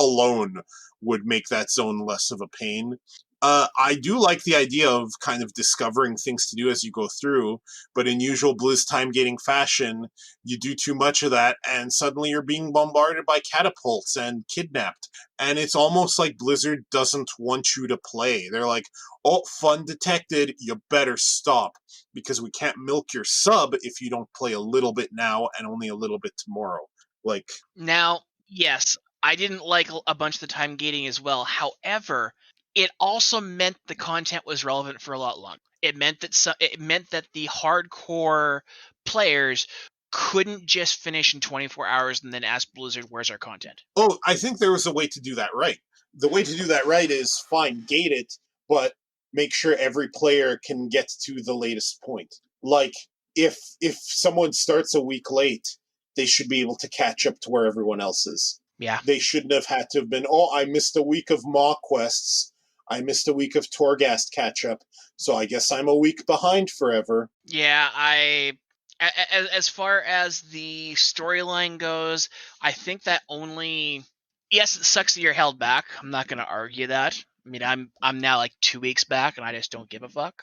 alone would make that zone less of a pain. I do like the idea of kind of discovering things to do as you go through, but in usual Blizz time gating fashion, you do too much of that, and suddenly you're being bombarded by catapults and kidnapped. And it's almost like Blizzard doesn't want you to play. They're like, oh, fun detected, you better stop, because we can't milk your sub if you don't play a little bit now and only a little bit tomorrow.
Now, yes, I didn't like a bunch of the time gating as well. However, it also meant the content was relevant for a lot longer. It meant that the hardcore players couldn't just finish in 24 hours and then ask Blizzard, where's our content?
Oh, I think there was a way to do that right. The way to do that right is, fine, gate it, but make sure every player can get to the latest point. Like, if someone starts a week late, they should be able to catch up to where everyone else is.
Yeah.
They shouldn't have had to have been, I missed a week of Maw quests. I missed a week of Torghast catch-up, so I guess I'm a week behind forever.
Yeah, as far as the storyline goes, I think that only... Yes, it sucks that you're held back. I'm not going to argue that. I mean, I'm now like 2 weeks back, and I just don't give a fuck.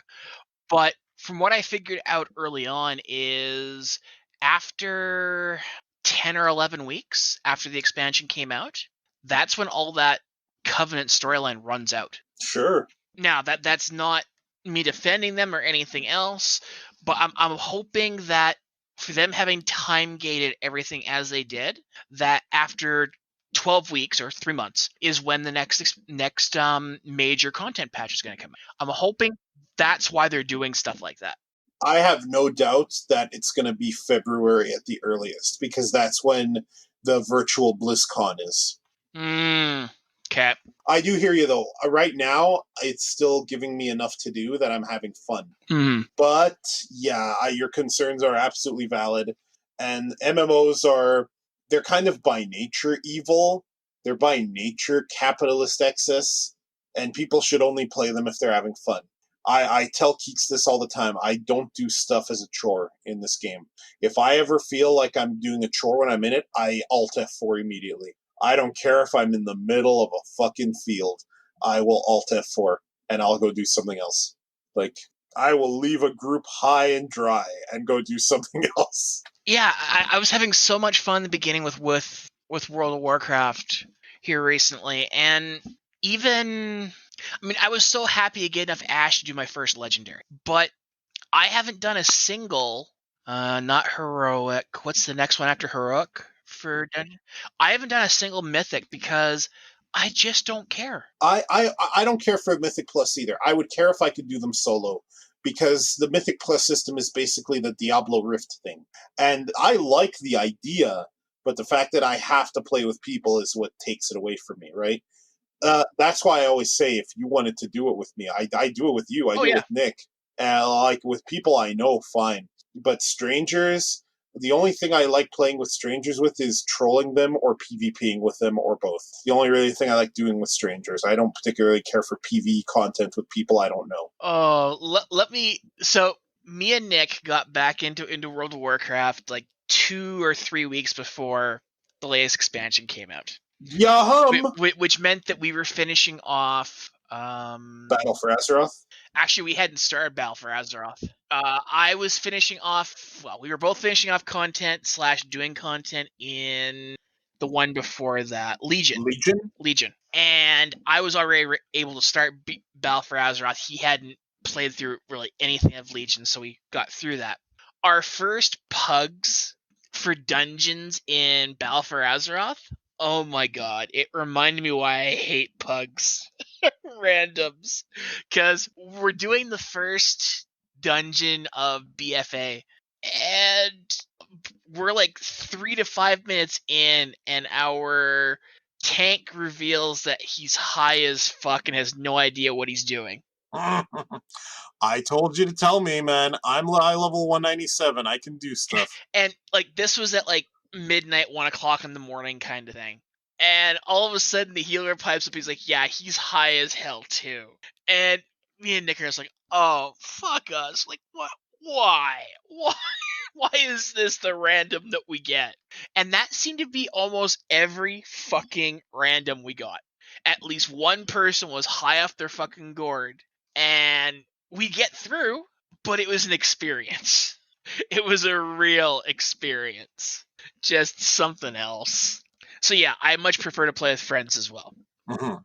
But from what I figured out early on is after 10 or 11 weeks after the expansion came out, that's when all that Covenant storyline runs out.
Sure.
Now, that's not me defending them or anything else, but I'm hoping that for them having time gated everything as they did, that after 12 weeks or 3 months is when the next major content patch is going to come out. I'm hoping that's why they're doing stuff like that.
I have no doubt that it's going to be February at the earliest, because that's when the virtual BlizzCon is.
Okay.
I do hear you, though. Right now, it's still giving me enough to do that I'm having fun.
Mm-hmm.
But, yeah, your concerns are absolutely valid. And MMOs they're kind of by nature evil. They're by nature capitalist excess. And people should only play them if they're having fun. I tell Keeks this all the time. I don't do stuff as a chore in this game. If I ever feel like I'm doing a chore when I'm in it, I Alt F4 immediately. I don't care if I'm in the middle of a fucking field. I will Alt F4 and I'll go do something else. Like, I will leave a group high and dry and go do something else.
Yeah, I was having so much fun in the beginning with World of Warcraft here recently, and even... I mean, I was so happy to get enough Ash to do my first Legendary, but I haven't done a single, not Heroic. What's the next one after Heroic for Dungeon? I haven't done a single Mythic because I just don't care.
I don't care for Mythic Plus either. I would care if I could do them solo, because the Mythic Plus system is basically the Diablo Rift thing. And I like the idea, but the fact that I have to play with people is what takes it away from me, right? That's why I always say, if you wanted to do it with me, I do it with you. I do it with Nick. Like, with people I know, fine. But strangers, the only thing I like playing with strangers with is trolling them or PvPing with them, or both. The only really thing I like doing with strangers. I don't particularly care for PvE content with people I don't know.
Oh, let me... So, me and Nick got back into World of Warcraft like 2 or 3 weeks before the latest expansion came out.
Yahum!
Which meant that we were finishing off...
Battle for Azeroth?
Actually, we hadn't started Battle for Azeroth. I was finishing off... Well, we were both finishing off content / doing content in the one before that. Legion. And I was already able to start Battle for Azeroth. He hadn't played through really anything of Legion, so we got through that. Our first pugs for dungeons in Battle for Azeroth... Oh my god, it reminded me why I hate pugs. Randoms. Because we're doing the first dungeon of BFA, and we're like 3 to 5 minutes in, and our tank reveals that he's high as fuck and has no idea what he's doing.
I told you to tell me, man. I'm high level 197. I can do stuff.
And like, this was at like midnight, 1 o'clock in the morning kind of thing. And all of a sudden the healer pipes up. He's like, yeah, he's high as hell too. And me and Nick are just like, oh, fuck us. Like, what? Why? Why is this the random that we get? And that seemed to be almost every fucking random we got. At least one person was high off their fucking gourd. And we get through, but it was an experience. It was a real experience. Just something else. So yeah, I much prefer to play with friends as well.
Mm-hmm.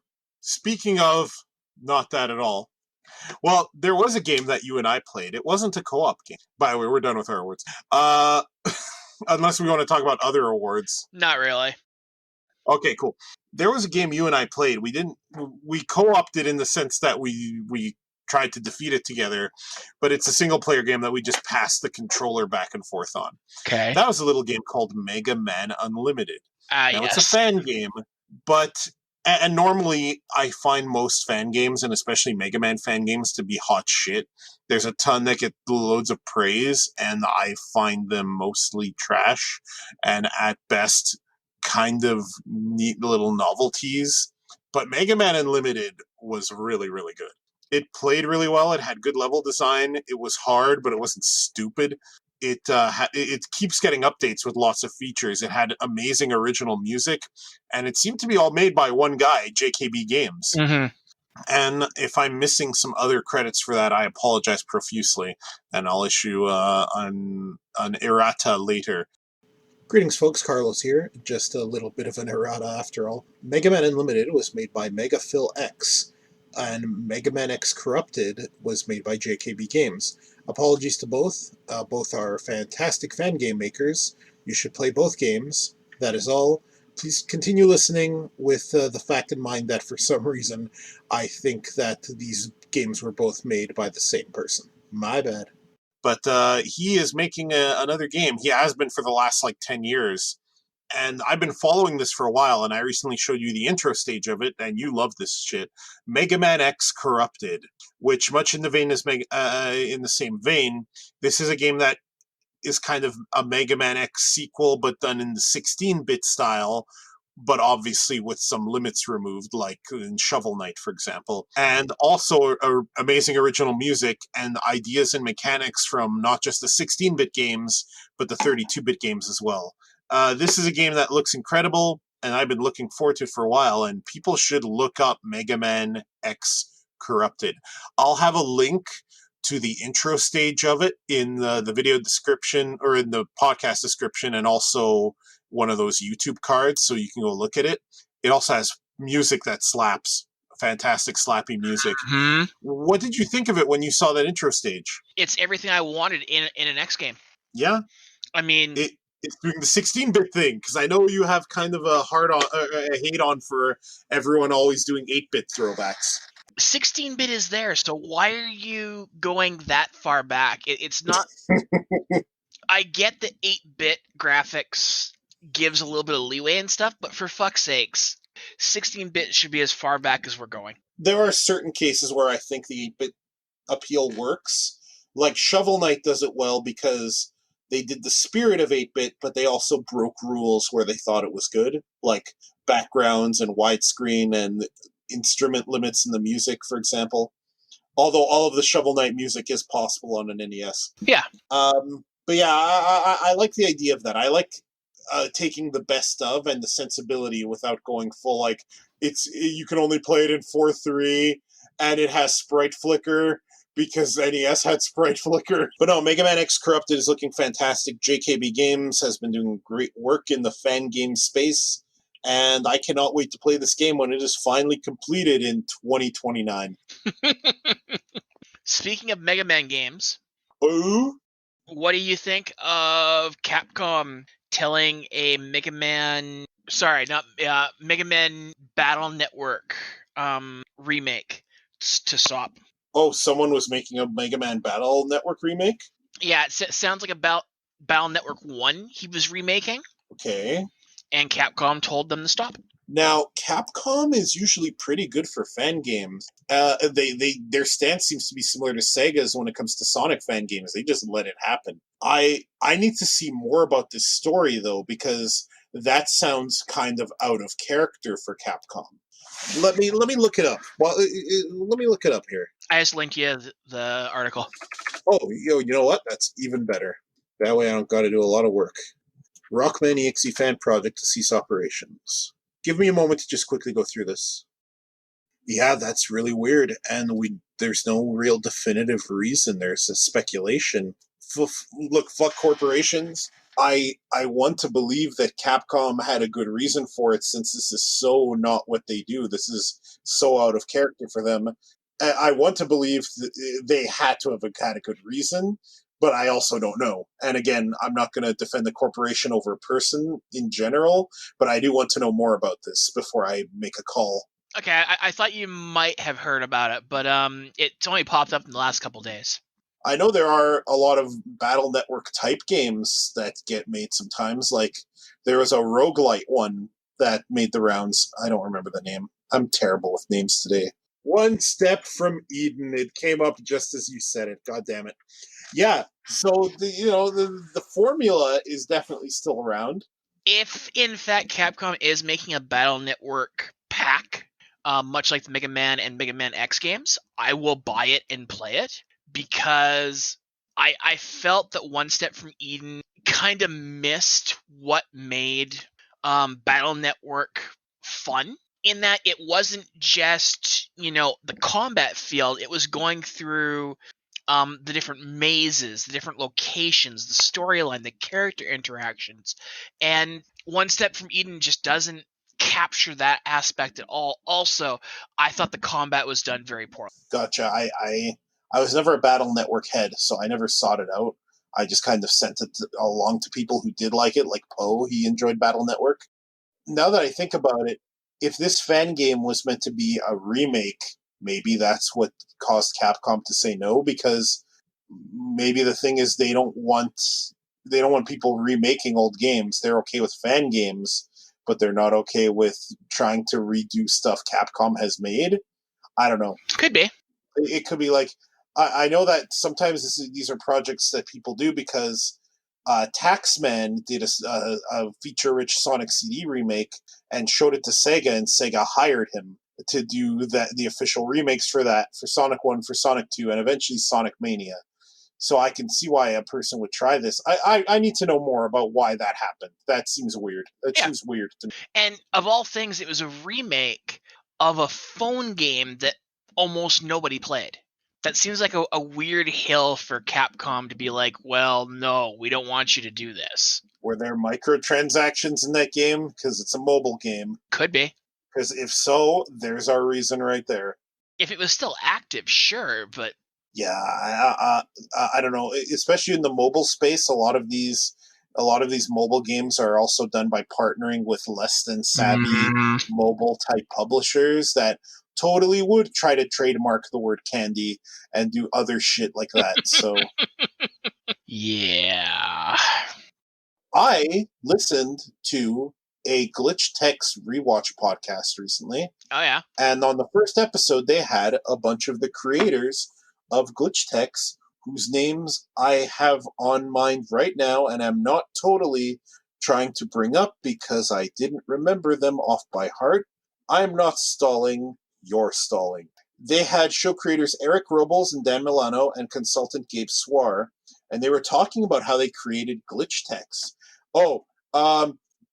Speaking of not that at all, well, there was a game that you and I played. It wasn't a co-op game. By the way, we're done with our awards. Unless we want to talk about other awards.
Not really.
Okay, cool. There was a game you and I played. We co-opted in the sense that we tried to defeat it together, but it's a single-player game that we just passed the controller back and forth on.
Okay.
That was a little game called Mega Man Unlimited. Now,
yes.
it's a fan game, but And normally I find most fan games, and especially Mega Man fan games, to be hot shit. There's a ton that get loads of praise, and I find them mostly trash, and at best, kind of neat little novelties. But Mega Man Unlimited was really, really good. It played really well. It had good level design. It was hard, but it wasn't stupid. It keeps getting updates with lots of features. It had amazing original music, and it seemed to be all made by one guy, JKB Games.
Mm-hmm.
And if I'm missing some other credits for that, I apologize profusely, and I'll issue an errata later. Greetings, folks. Carlos here. Just a little bit of an errata after all. Mega Man Unlimited was made by Megaphil X, and Mega Man X Corrupted was made by JKB Games. Apologies to both. Both are fantastic fan game makers. You should play both games. That is all. Please continue listening with the fact in mind that for some reason I think that these games were both made by the same person. My bad. But he is making another game. He has been for the last 10 years. And I've been following this for a while, and I recently showed you the intro stage of it, and you love this shit. Mega Man X Corrupted, which much in the same vein, this is a game that is kind of a Mega Man X sequel, but done in the 16-bit style, but obviously with some limits removed, like in Shovel Knight, for example. And also amazing original music and ideas and mechanics from not just the 16-bit games, but the 32-bit games as well. This is a game that looks incredible, and I've been looking forward to it for a while, and people should look up Mega Man X Corrupted. I'll have a link to the intro stage of it in the video description, or in the podcast description, and also one of those YouTube cards, so you can go look at it. It also has music that slaps. Fantastic slappy music.
Mm-hmm.
What did you think of it when you saw that intro stage?
It's everything I wanted in an X game.
Yeah?
I mean,
it's doing the 16-bit thing, because I know you have kind of a hate on for everyone always doing 8-bit throwbacks.
16-bit is there, so why are you going that far back? It's not... I get the 8-bit graphics gives a little bit of leeway and stuff, but for fuck's sakes, 16-bit should be as far back as we're going.
There are certain cases where I think the 8-bit appeal works. Like Shovel Knight does it well because they did the spirit of 8-bit, but they also broke rules where they thought it was good, like backgrounds and widescreen and instrument limits in the music, for example. Although all of the Shovel Knight music is possible on an NES.
Yeah.
But yeah, I like the idea of that. I like taking the best of and the sensibility without going full, you can only play it in 4.3, and it has sprite flicker, because NES had sprite flicker. But no, Mega Man X Corrupted is looking fantastic. JKB Games has been doing great work in the fan game space, and I cannot wait to play this game when it is finally completed in 2029.
Speaking of Mega Man games,
Oh?
What do you think of Capcom telling a Mega Man... Sorry, not Mega Man Battle Network remake to stop?
Oh, someone was making a Mega Man Battle Network remake?
Yeah, it sounds like about Battle Network 1 he was remaking.
Okay.
And Capcom told them to stop.
Now, Capcom is usually pretty good for fan games. Their stance seems to be similar to Sega's when it comes to Sonic fan games. They just let it happen. I need to see more about this story, though, because that sounds kind of out of character for Capcom. Let me look it up. Well, let me look it up here.
I just linked you the article.
Oh, you know what? That's even better. That way I don't got to do a lot of work. Rockman EXE fan project to cease operations. Give me a moment to just quickly go through this. Yeah, that's really weird, and there's no real definitive reason. There's a speculation. Look, fuck corporations. I want to believe that Capcom had a good reason for it, since this is so not what they do. This is so out of character for them. I want to believe that they had to have had a good reason, but I also don't know. And again, I'm not going to defend the corporation over a person in general, but I do want to know more about this before I make a call.
Okay, I thought you might have heard about it, but it's only popped up in the last couple days.
I know there are a lot of Battle Network type games that get made sometimes. Like, there was a roguelite one that made the rounds. I don't remember the name. I'm terrible with names today. One Step from Eden. It came up just as you said it. God damn it. Yeah. So the formula is definitely still around.
If in fact Capcom is making a Battle Network pack, much like the Mega Man and Mega Man X games, I will buy it and play it, because I felt that One Step from Eden kind of missed what made Battle Network fun, in that it wasn't just, the combat field. It was going through the different mazes, the different locations, the storyline, the character interactions. And One Step from Eden just doesn't capture that aspect at all. Also, I thought the combat was done very poorly.
Gotcha. I was never a Battle Network head, so I never sought it out. I just kind of sent it along to people who did like it, like Poe. He enjoyed Battle Network. Now that I think about it, if this fan game was meant to be a remake, maybe that's what caused Capcom to say no, because maybe the thing is they don't want people remaking old games. They're okay with fan games, but they're not okay with trying to redo stuff Capcom has made. I don't know.
Could be.
It could be like, I know that sometimes these are projects that people do because Taxman did a feature-rich Sonic CD remake and showed it to Sega, and Sega hired him to do the official remakes for that, for Sonic 1, for Sonic 2, and eventually Sonic Mania. So I can see why a person would try this. I need to know more about why that happened. That seems weird. Seems weird to me.
And of all things, it was a remake of a phone game that almost nobody played. That seems like a weird hill for Capcom to be like, well, no, we don't want you to do this.
Were there microtransactions in that game? Because it's a mobile game.
Could be.
Because if so, there's our reason right there.
If it was still active, sure, but...
Yeah, I don't know. Especially in the mobile space, a lot of these mobile games are also done by partnering with less than savvy mobile type publishers that totally would try to trademark the word candy and do other shit like that. So
yeah.
I listened to a Glitch Tech's rewatch podcast recently.
Oh yeah.
And on the first episode they had a bunch of the creators of Glitch Techs, whose names I have on mind right now, and I'm not totally trying to bring up because I didn't remember them off by heart. I'm not stalling, you're stalling. They had show creators Eric Robles and Dan Milano and consultant Gabe Swar, and they were talking about how they created Glitch Techs.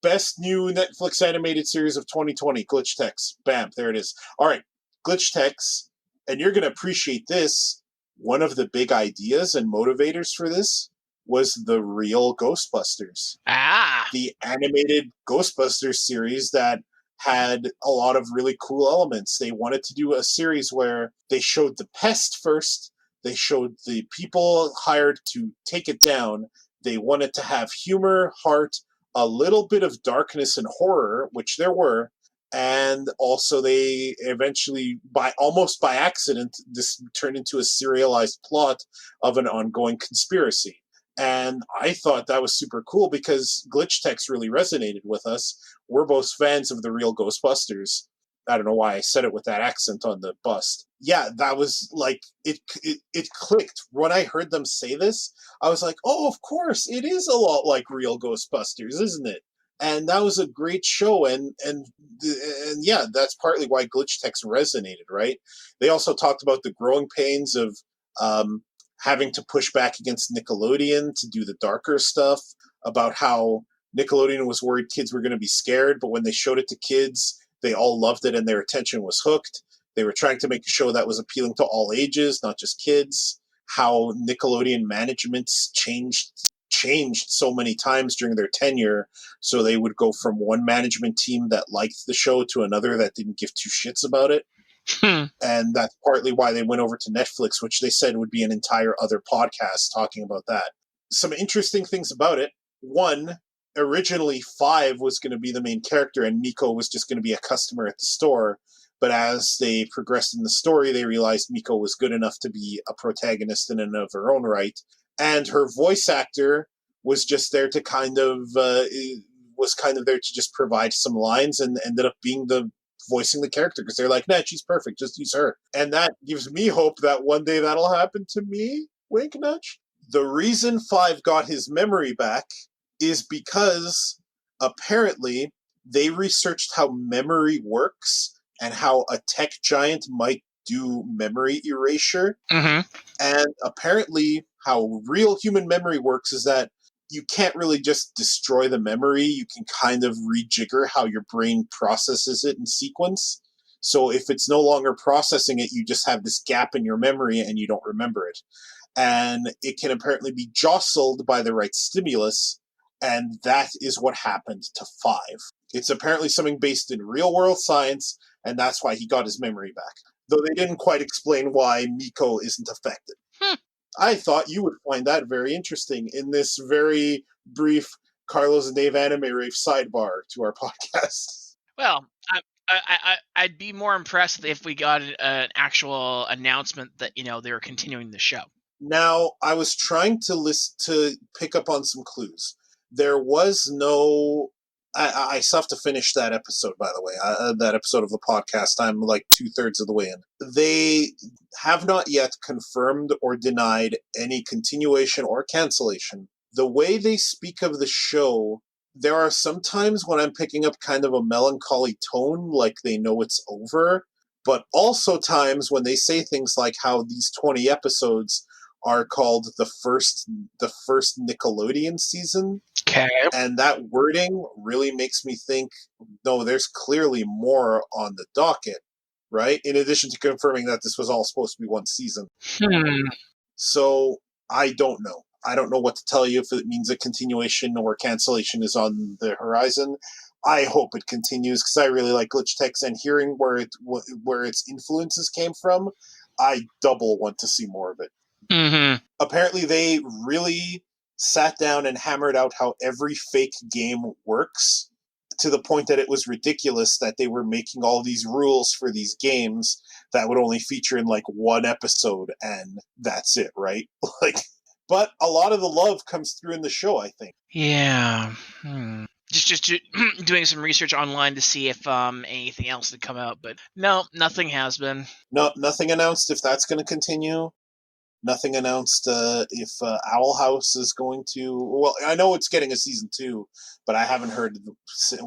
Best new Netflix animated series of 2020, Glitch Techs. Bam, there it is. All right, Glitch Techs, and you're going to appreciate this. One of the big ideas and motivators for this was the real Ghostbusters. The animated Ghostbusters series that had a lot of really cool elements. They wanted to do a series where they showed the pest first, they showed the people hired to take it down. They wanted to have humor, heart, a little bit of darkness and horror, which there were, and also they eventually, almost by accident, this turned into a serialized plot of an ongoing conspiracy. And I thought that was super cool because Glitch Techs really resonated with us. We're both fans of the real Ghostbusters. I don't know why I said it with that accent on the bust. Yeah, that was like, it clicked. When I heard them say this, I was like, oh, of course, it is a lot like real Ghostbusters, isn't it? And that was a great show, and yeah, that's partly why Glitch Techs resonated, right? They also talked about the growing pains of having to push back against Nickelodeon to do the darker stuff, about how Nickelodeon was worried kids were going to be scared, but when they showed it to kids, they all loved it and their attention was hooked. They were trying to make a show that was appealing to all ages, not just kids. How Nickelodeon managements changed so many times during their tenure, so they would go from one management team that liked the show to another that didn't give two shits about it. And that's partly why they went over to Netflix, which they said would be an entire other podcast talking about that. Some interesting things about it. One, originally Five was going to be the main character and Miko was just going to be a customer at the store. But as they progressed in the story, they realized Miko was good enough to be a protagonist in and of her own right. And her voice actor was just there to kind of was kind of there to just provide some lines and ended up being the voicing the character because they're like, nah, she's perfect, just use her. And that gives me hope that one day that'll happen to me. Wink nudge. The reason Five got his memory back is because apparently they researched how memory works and how a tech giant might do memory erasure.
Mm-hmm.
And apparently how real human memory works is that you can't really just destroy the memory. You can kind of rejigger how your brain processes it in sequence. So if it's no longer processing it, you just have this gap in your memory and you don't remember it. And it can apparently be jostled by the right stimulus, and that is what happened to Five. It's apparently something based in real-world science, and that's why he got his memory back. Though they didn't quite explain why Miko isn't affected. I thought you would find that very interesting in this very brief Carlos and Dave Anime Rave sidebar to our podcast.
Well, I'd be more impressed if we got an actual announcement that, they were continuing the show.
Now, I was trying to pick up on some clues. There was no... I still have to finish that episode, by the way. That episode of the podcast, I'm like 2/3 of the way in. They have not yet confirmed or denied any continuation or cancellation. The way they speak of the show, there are some times when I'm picking up kind of a melancholy tone, like they know it's over, but also times when they say things like how these 20 episodes are called the first Nickelodeon season.
Okay.
And that wording really makes me think, no, there's clearly more on the docket, right? In addition to confirming that this was all supposed to be one season. So I don't know. I don't know what to tell you if it means a continuation or cancellation is on the horizon. I hope it continues because I really like Glitch Techs, and hearing where its influences came from, I double want to see more of it.
Mm-hmm.
Apparently they really sat down and hammered out how every fake game works, to the point that it was ridiculous that they were making all these rules for these games that would only feature in like one episode, and that's it, right? But a lot of the love comes through in the show, I think.
Yeah. Just doing some research online to see if anything else had come out, but no, nothing has been.
No, nothing announced if that's going to continue. Nothing announced if Owl House is going to... Well, I know it's getting a season 2, but I haven't heard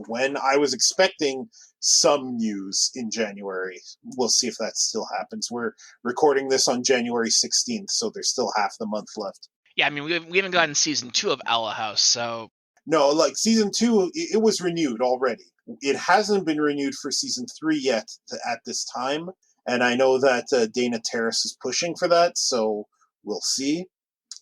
when. I was expecting some news in January. We'll see if that still happens. We're recording this on January 16th, so there's still half the month left.
Yeah, I mean, we haven't gotten season 2 of Owl House, so...
No, like season 2, it was renewed already. It hasn't been renewed for season 3 yet at this time. And I know that Dana Terrace is pushing for that, so we'll see.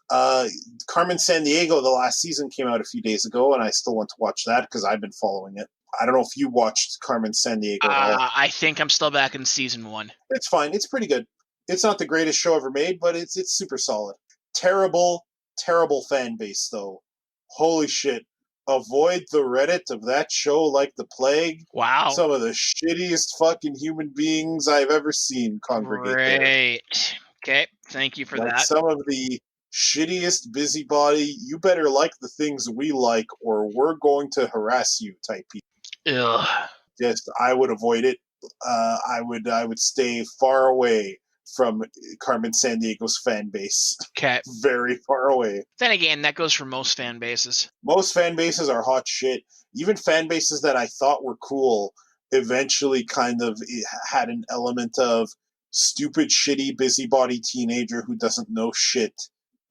Carmen Sandiego, the last season, came out a few days ago, and I still want to watch that because I've been following it. I don't know if you watched Carmen Sandiego at all.
I think I'm still back in season 1.
It's fine. It's pretty good. It's not the greatest show ever made, but it's super solid. Terrible, terrible fan base, though. Holy shit. Avoid the Reddit of that show like the plague.
Wow.
Some of the shittiest fucking human beings I've ever seen congregate there.
Great. Okay, thank you for that.
Some of the shittiest busybody, you better like the things we like or we're going to harass you type people.
Ugh.
Just, I would avoid it. I would stay far away from Carmen Sandiego's fan base.
Okay.
Very far away.
Then again, that goes for most fan bases.
Most fan bases are hot shit. Even fan bases that I thought were cool eventually kind of had an element of stupid, shitty, busybody teenager who doesn't know shit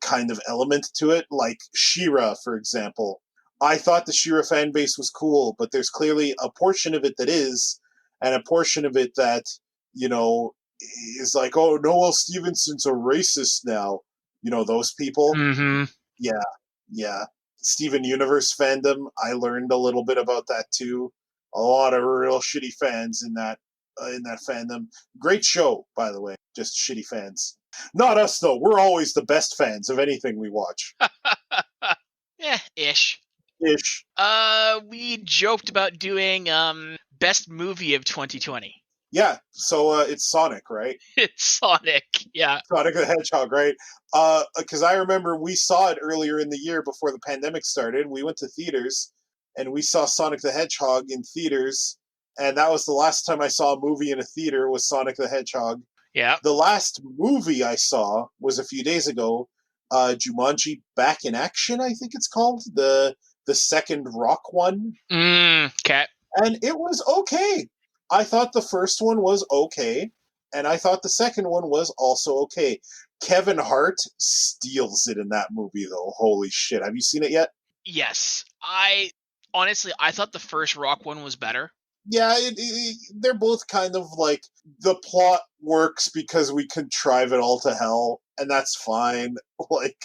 kind of element to it. Like She-Ra, for example. I thought the She-Ra fan base was cool, but there's clearly a portion of it that is, and a portion of it that, is like, oh, Noel Stevenson's a racist now. Those people.
Mm-hmm.
Yeah. Steven Universe fandom, I learned a little bit about that too. A lot of real shitty fans in that fandom. Great show, by the way. Just shitty fans. Not us though. We're always the best fans of anything we watch.
Yeah, ish.
Ish.
We joked about doing best movie of 2020.
Yeah, so it's Sonic, right?
It's Sonic, yeah.
Sonic the Hedgehog, right? Because I remember we saw it earlier in the year before the pandemic started. We went to theaters, and we saw Sonic the Hedgehog in theaters, and that was the last time I saw a movie in a theater was Sonic the Hedgehog.
Yeah.
The last movie I saw was a few days ago, Jumanji Back in Action, I think it's called, the second Rock one.
Okay.
And it was okay. I thought the first one was okay, and I thought the second one was also okay. Kevin Hart steals it in that movie, though. Holy shit. Have you seen it yet?
Yes. Honestly, I thought the first Rock one was better.
Yeah, they're both kind of like the plot works because we contrive it all to hell, and that's fine. Like,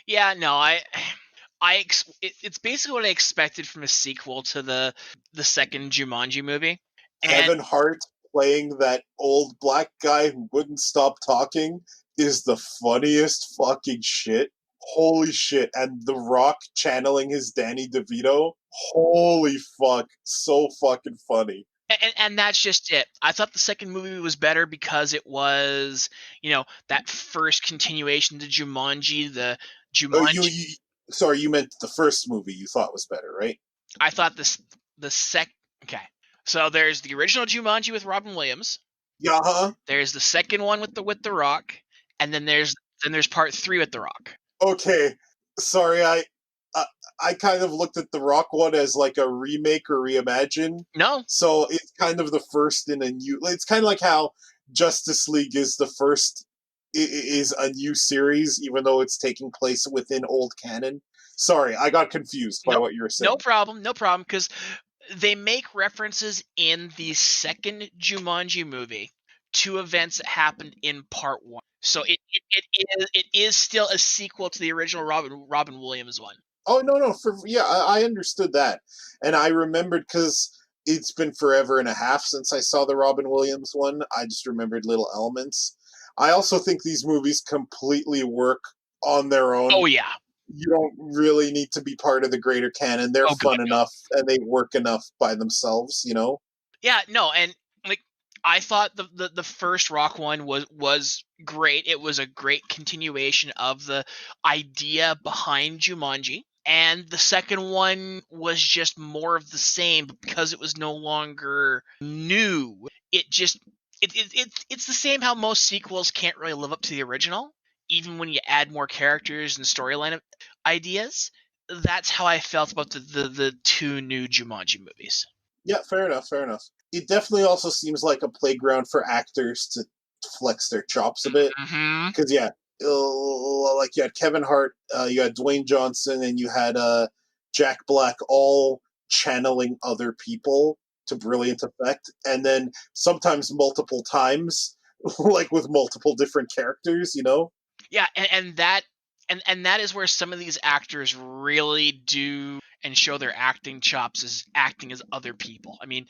yeah, no, it's basically what I expected from a sequel to the second Jumanji movie.
Kevin Hart playing that old black guy who wouldn't stop talking is the funniest fucking shit. Holy shit. And The Rock channeling his Danny DeVito. Holy fuck. So fucking funny.
And that's just it. I thought the second movie was better because it was, that first continuation to Jumanji, the Jumanji.
Sorry, you meant the first movie you thought was better, right?
I thought okay. So there's the original Jumanji with Robin Williams.
Yeah, huh?
There's the second one with the Rock, and then there's part 3 with the Rock.
Okay. Sorry, I kind of looked at the Rock one as like a remake or reimagine.
No.
So it's kind of the first in a new. It's kind of like how Justice League is the first is a new series, even though it's taking place within old canon. Sorry, I got confused by what you were saying.
No problem, because they make references in the second Jumanji movie to events that happened in part 1. So it is still a sequel to the original Robin Williams one.
Oh no, I understood that, and I remembered because it's been forever and a half since I saw the Robin Williams one. I just remembered little elements. I also think these movies completely work on their own.
Oh yeah.
You don't really need to be part of the greater canon. They're fun enough, and they work enough by themselves,
Yeah, no, and like I thought the first Rock one was great. It was a great continuation of the idea behind Jumanji. And the second one was just more of the same, but because it was no longer new, it's the same how most sequels can't really live up to the original, even when you add more characters and storyline ideas. That's how I felt about the two new Jumanji movies.
Yeah, fair enough. It definitely also seems like a playground for actors to flex their chops a bit. Because, like you had Kevin Hart, you had Dwayne Johnson, and you had Jack Black all channeling other people to brilliant effect. And then sometimes multiple times, like with multiple different characters,
Yeah, and that is where some of these actors really do and show their acting chops as acting as other people. I mean,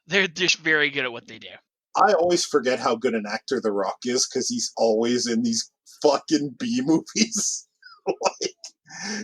they're just very good at what they do.
I always forget how good an actor The Rock is because he's always in these fucking B movies. Like,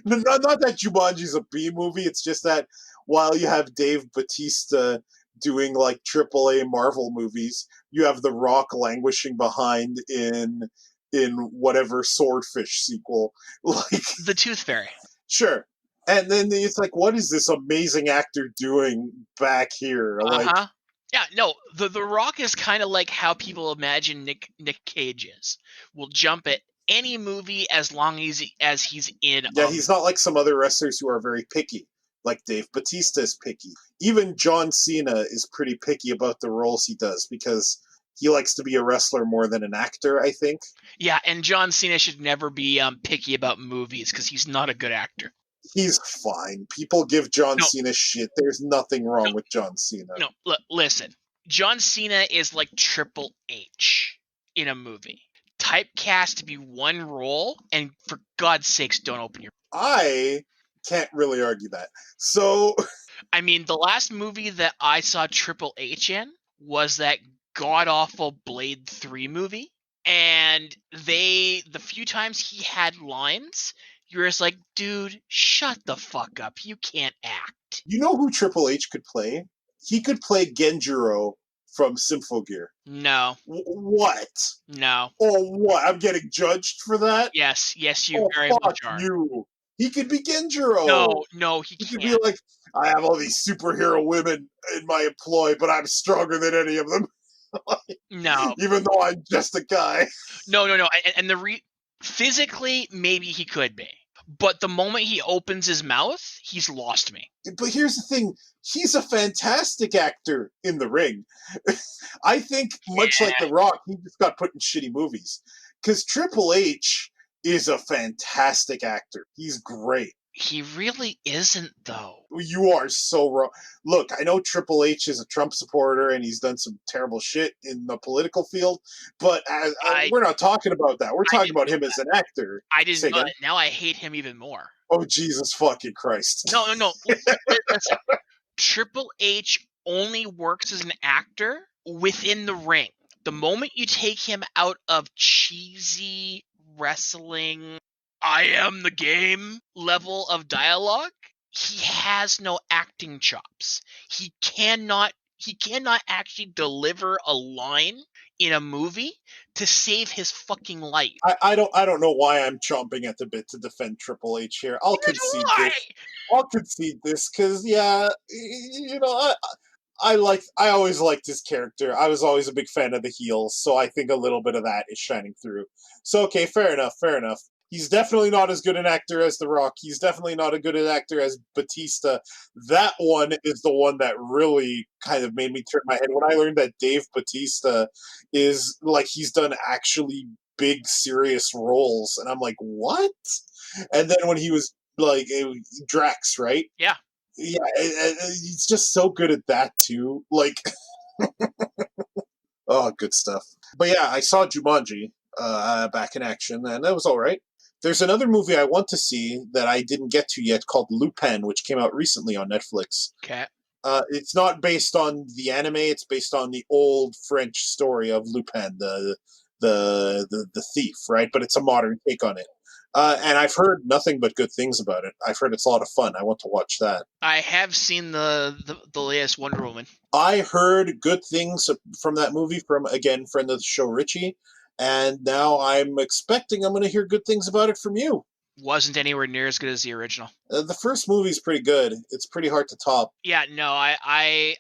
not that Jumanji's a B movie, it's just that while you have Dave Bautista doing like AAA Marvel movies, you have The Rock languishing behind in whatever Swordfish sequel. Like
The Tooth Fairy.
Sure. And then it's like, what is this amazing actor doing back here? Like,
yeah, no, the Rock is kind of like how people imagine Nick Cage is. Will jump at any movie as long as he's in.
Yeah, he's not like some other wrestlers who are very picky. Like Dave Bautista is picky. Even John Cena is pretty picky about the roles he does because he likes to be a wrestler more than an actor, I think.
Yeah, and John Cena should never be picky about movies because he's not a good actor.
He's fine. People give John Cena shit. There's nothing wrong with John Cena.
No, listen. John Cena is like Triple H in a movie. Typecast to be one role, and for God's sakes, don't open your...
I can't really argue that. So...
I mean, the last movie that I saw Triple H in was that god-awful Blade 3 movie. And the few times he had lines... You're just like, dude, shut the fuck up. You can't act.
You know who Triple H could play? He could play Genjiro from Symphogear.
No.
What?
No.
Oh, what? I'm getting judged for that?
Yes, you very much are.
You. He could be Genjiro.
No, he
He
can't.
could be like, I have all these superhero women in my employ, but I'm stronger than any of them.
No.
Even though I'm just a guy.
No. And physically, maybe he could be. But the moment he opens his mouth, he's lost me.
But here's the thing. He's a fantastic actor in the ring. I think, much like The Rock, he just got put in shitty movies. Because Triple H is a fantastic actor. He's great.
He really isn't, though.
You are so wrong. Look, I know Triple H is a Trump supporter and he's done some terrible shit in the political field, but we're not talking about that. We're talking about him as an actor.
I didn't know that. Now I hate him even more.
Oh, Jesus fucking Christ.
No. Listen. Triple H only works as an actor within the ring. The moment you take him out of cheesy wrestling, I am the game level of dialogue, he has no acting chops. He cannot actually deliver a line in a movie to save his fucking life.
I don't know why I'm chomping at the bit to defend Triple H here. I'll concede this because I always liked his character. I was always a big fan of the heels, so I think a little bit of that is shining through. So okay, fair enough. He's definitely not as good an actor as The Rock. He's definitely not a good an actor as Batista. That one is the one that really kind of made me turn my head when I learned that Dave Batista is like he's done actually big serious roles, and I'm like, what? And then when he was like Drax, right?
Yeah.
Yeah, he's just so good at that too. Like, oh, good stuff. But yeah, I saw Jumanji back in action, and that was all right. There's another movie I want to see that I didn't get to yet called Lupin, which came out recently on Netflix.
Okay.
It's not based on the anime; it's based on the old French story of Lupin, the thief, right? But it's a modern take on it. And I've heard nothing but good things about it. I've heard it's a lot of fun. I want to watch that.
I have seen the latest Wonder Woman.
I heard good things from that movie from, again, friend of the show, Richie. And now I'm expecting I'm going to hear good things about it from you.
Wasn't anywhere near as good as the original.
The first movie's pretty good. It's pretty hard to top.
Yeah, no, I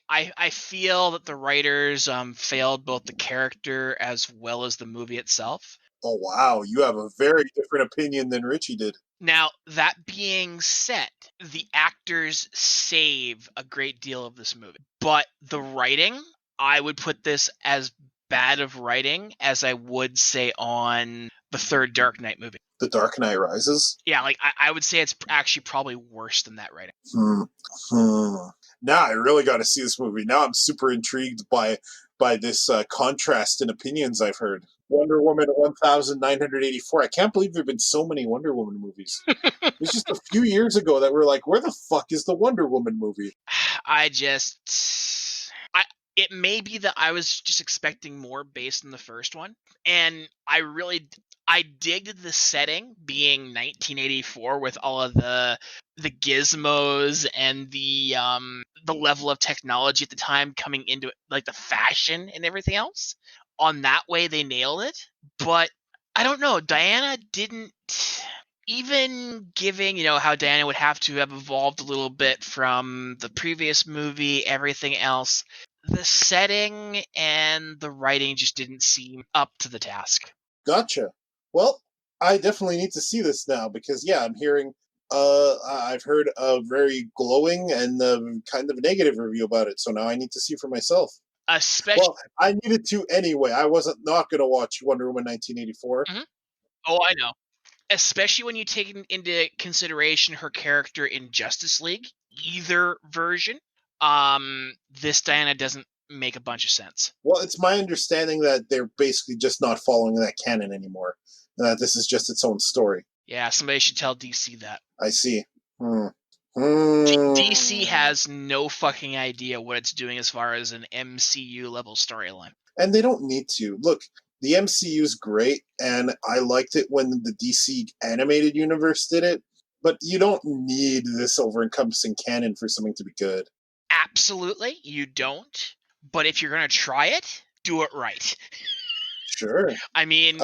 feel that the writers failed both the character as well as the movie itself.
Oh, wow. You have a very different opinion than Richie did.
Now, that being said, the actors save a great deal of this movie. But the writing, I would put this as bad of writing as I would say on the third Dark Knight movie.
The Dark Knight Rises?
Yeah, like I would say it's actually probably worse than that writing.
Now I really got to see this movie. Now I'm super intrigued by this contrast in opinions I've heard. Wonder Woman 1984. I can't believe there have been so many Wonder Woman movies. It's just a few years ago that we're like, where the fuck is the Wonder Woman movie?
It may be that I was just expecting more based on the first one, and I digged the setting being 1984 with all of the gizmos and the level of technology at the time coming into it, like the fashion and everything else. On that way, they nailed it. But I don't know. Diana didn't. Even giving, how Diana would have to have evolved a little bit from the previous movie, everything else, the setting and the writing just didn't seem up to the task.
Gotcha. Well, I definitely need to see this now because, yeah, I'm hearing, I've heard a very glowing and kind of negative review about it, so now I need to see for myself. Well, I needed to anyway. I wasn't not going to watch Wonder Woman 1984.
Mm-hmm. Oh, I know. Especially when you take into consideration her character in Justice League, either version, this Diana doesn't make a bunch of sense.
Well, it's my understanding that they're basically just not following that canon anymore, and that this is just its own story.
Yeah, somebody should tell DC that.
I see.
DC has no fucking idea what it's doing as far as an MCU level storyline.
And they don't need to. Look, the MCU is great, and I liked it when the DC animated universe did it, but you don't need this over-encompassing canon for something to be good.
Absolutely, you don't. But if you're going to try it, do it right.
Sure.
I mean...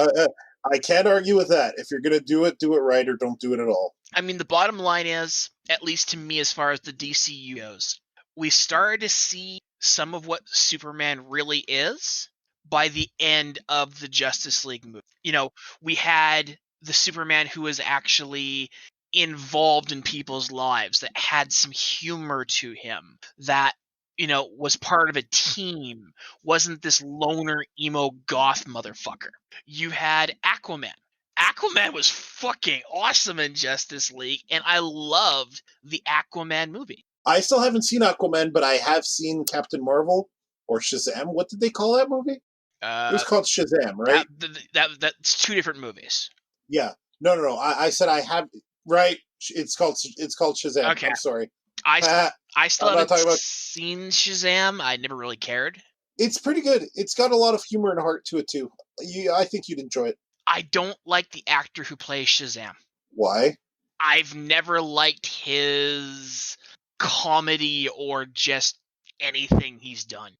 I can't argue with that. If you're going to do it right, or don't do it at all.
I mean, the bottom line is, at least to me, as far as the DCU goes, we started to see some of what Superman really is by the end of the Justice League movie. You know, we had the Superman who was actually involved in people's lives, that had some humor to him, that, you know, was part of a team, wasn't this loner emo goth motherfucker. You had Aquaman. Aquaman was fucking awesome in Justice League, and I loved the Aquaman movie.
I still haven't seen Aquaman, but I have seen Captain Marvel or Shazam. What did they call that movie? It was called Shazam, right?
That's two different movies.
Yeah. No. I said I have. Right. It's called Shazam.
Okay.
I'm sorry.
I still
I'm not
haven't
talking about-
seen Shazam. I never really cared.
It's pretty good. It's got a lot of humor and heart to it too. I think you'd enjoy it.
I don't like the actor who plays Shazam.
Why?
I've never liked his comedy or just anything he's done.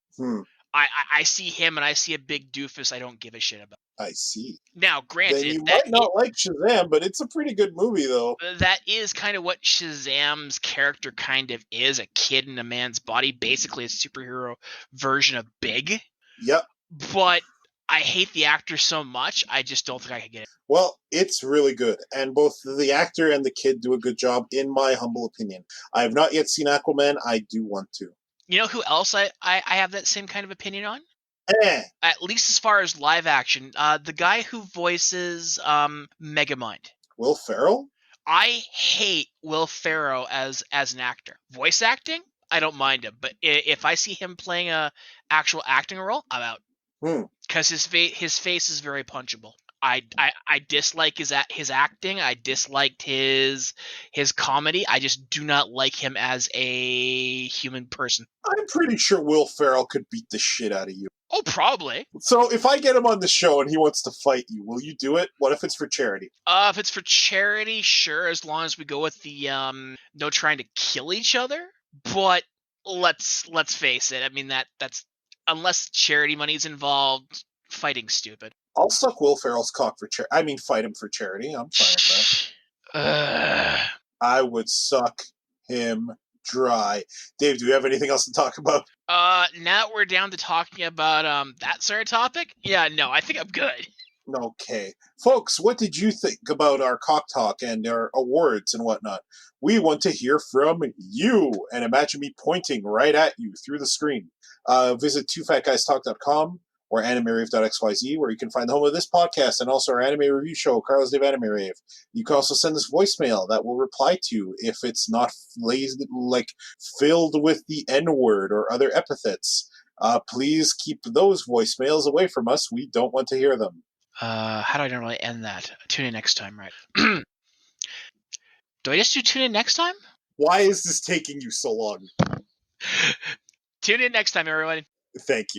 I see him and I see a big doofus I don't give a shit about.
I see.
Now, granted,
then you might not like Shazam, but it's a pretty good movie, though.
That is kind of what Shazam's character kind of is, a kid in a man's body, basically a superhero version of Big.
Yep.
But I hate the actor so much, I just don't think I could get it.
Well, it's really good, and both the actor and the kid do a good job, in my humble opinion. I have not yet seen Aquaman. I do want to.
You know who else I have that same kind of opinion on?
At
least as far as live action, the guy who voices Megamind.
Will Ferrell?
I hate Will Ferrell as an actor. Voice acting, I don't mind him, but if I see him playing a actual acting role, I'm out. Because his face is very punchable. I dislike his acting. I disliked his comedy. I just do not like him as a human person.
I'm pretty sure Will Ferrell could beat the shit out of you.
Oh, probably.
So if I get him on the show and he wants to fight you, will you do it? What if it's for charity?
If it's for charity, sure, as long as we go with the no trying to kill each other. But let's face it. I mean that's unless charity money's involved, fighting's stupid.
I'll suck Will Ferrell's cock for charity. I mean, fight him for charity. I'm fine with that. I would suck him dry. Dave, do you have anything else to talk about?
Now we're down to talking about that sort of topic. Yeah, no, I think I'm good.
Okay. Folks, what did you think about our cock talk and our awards and whatnot? We want to hear from you, and imagine me pointing right at you through the screen. Visit twofatguystalk.com or animerave.xyz, where you can find the home of this podcast and also our anime review show, Carlos Dave Anime Rave. You can also send us voicemail that we'll reply to if it's not filled with the N-word or other epithets. Please keep those voicemails away from us. We don't want to hear them.
How do I normally end that? Tune in next time, right? Do I just do tune in next time?
Why is this taking you so long?
Tune in next time, everyone.
Thank you.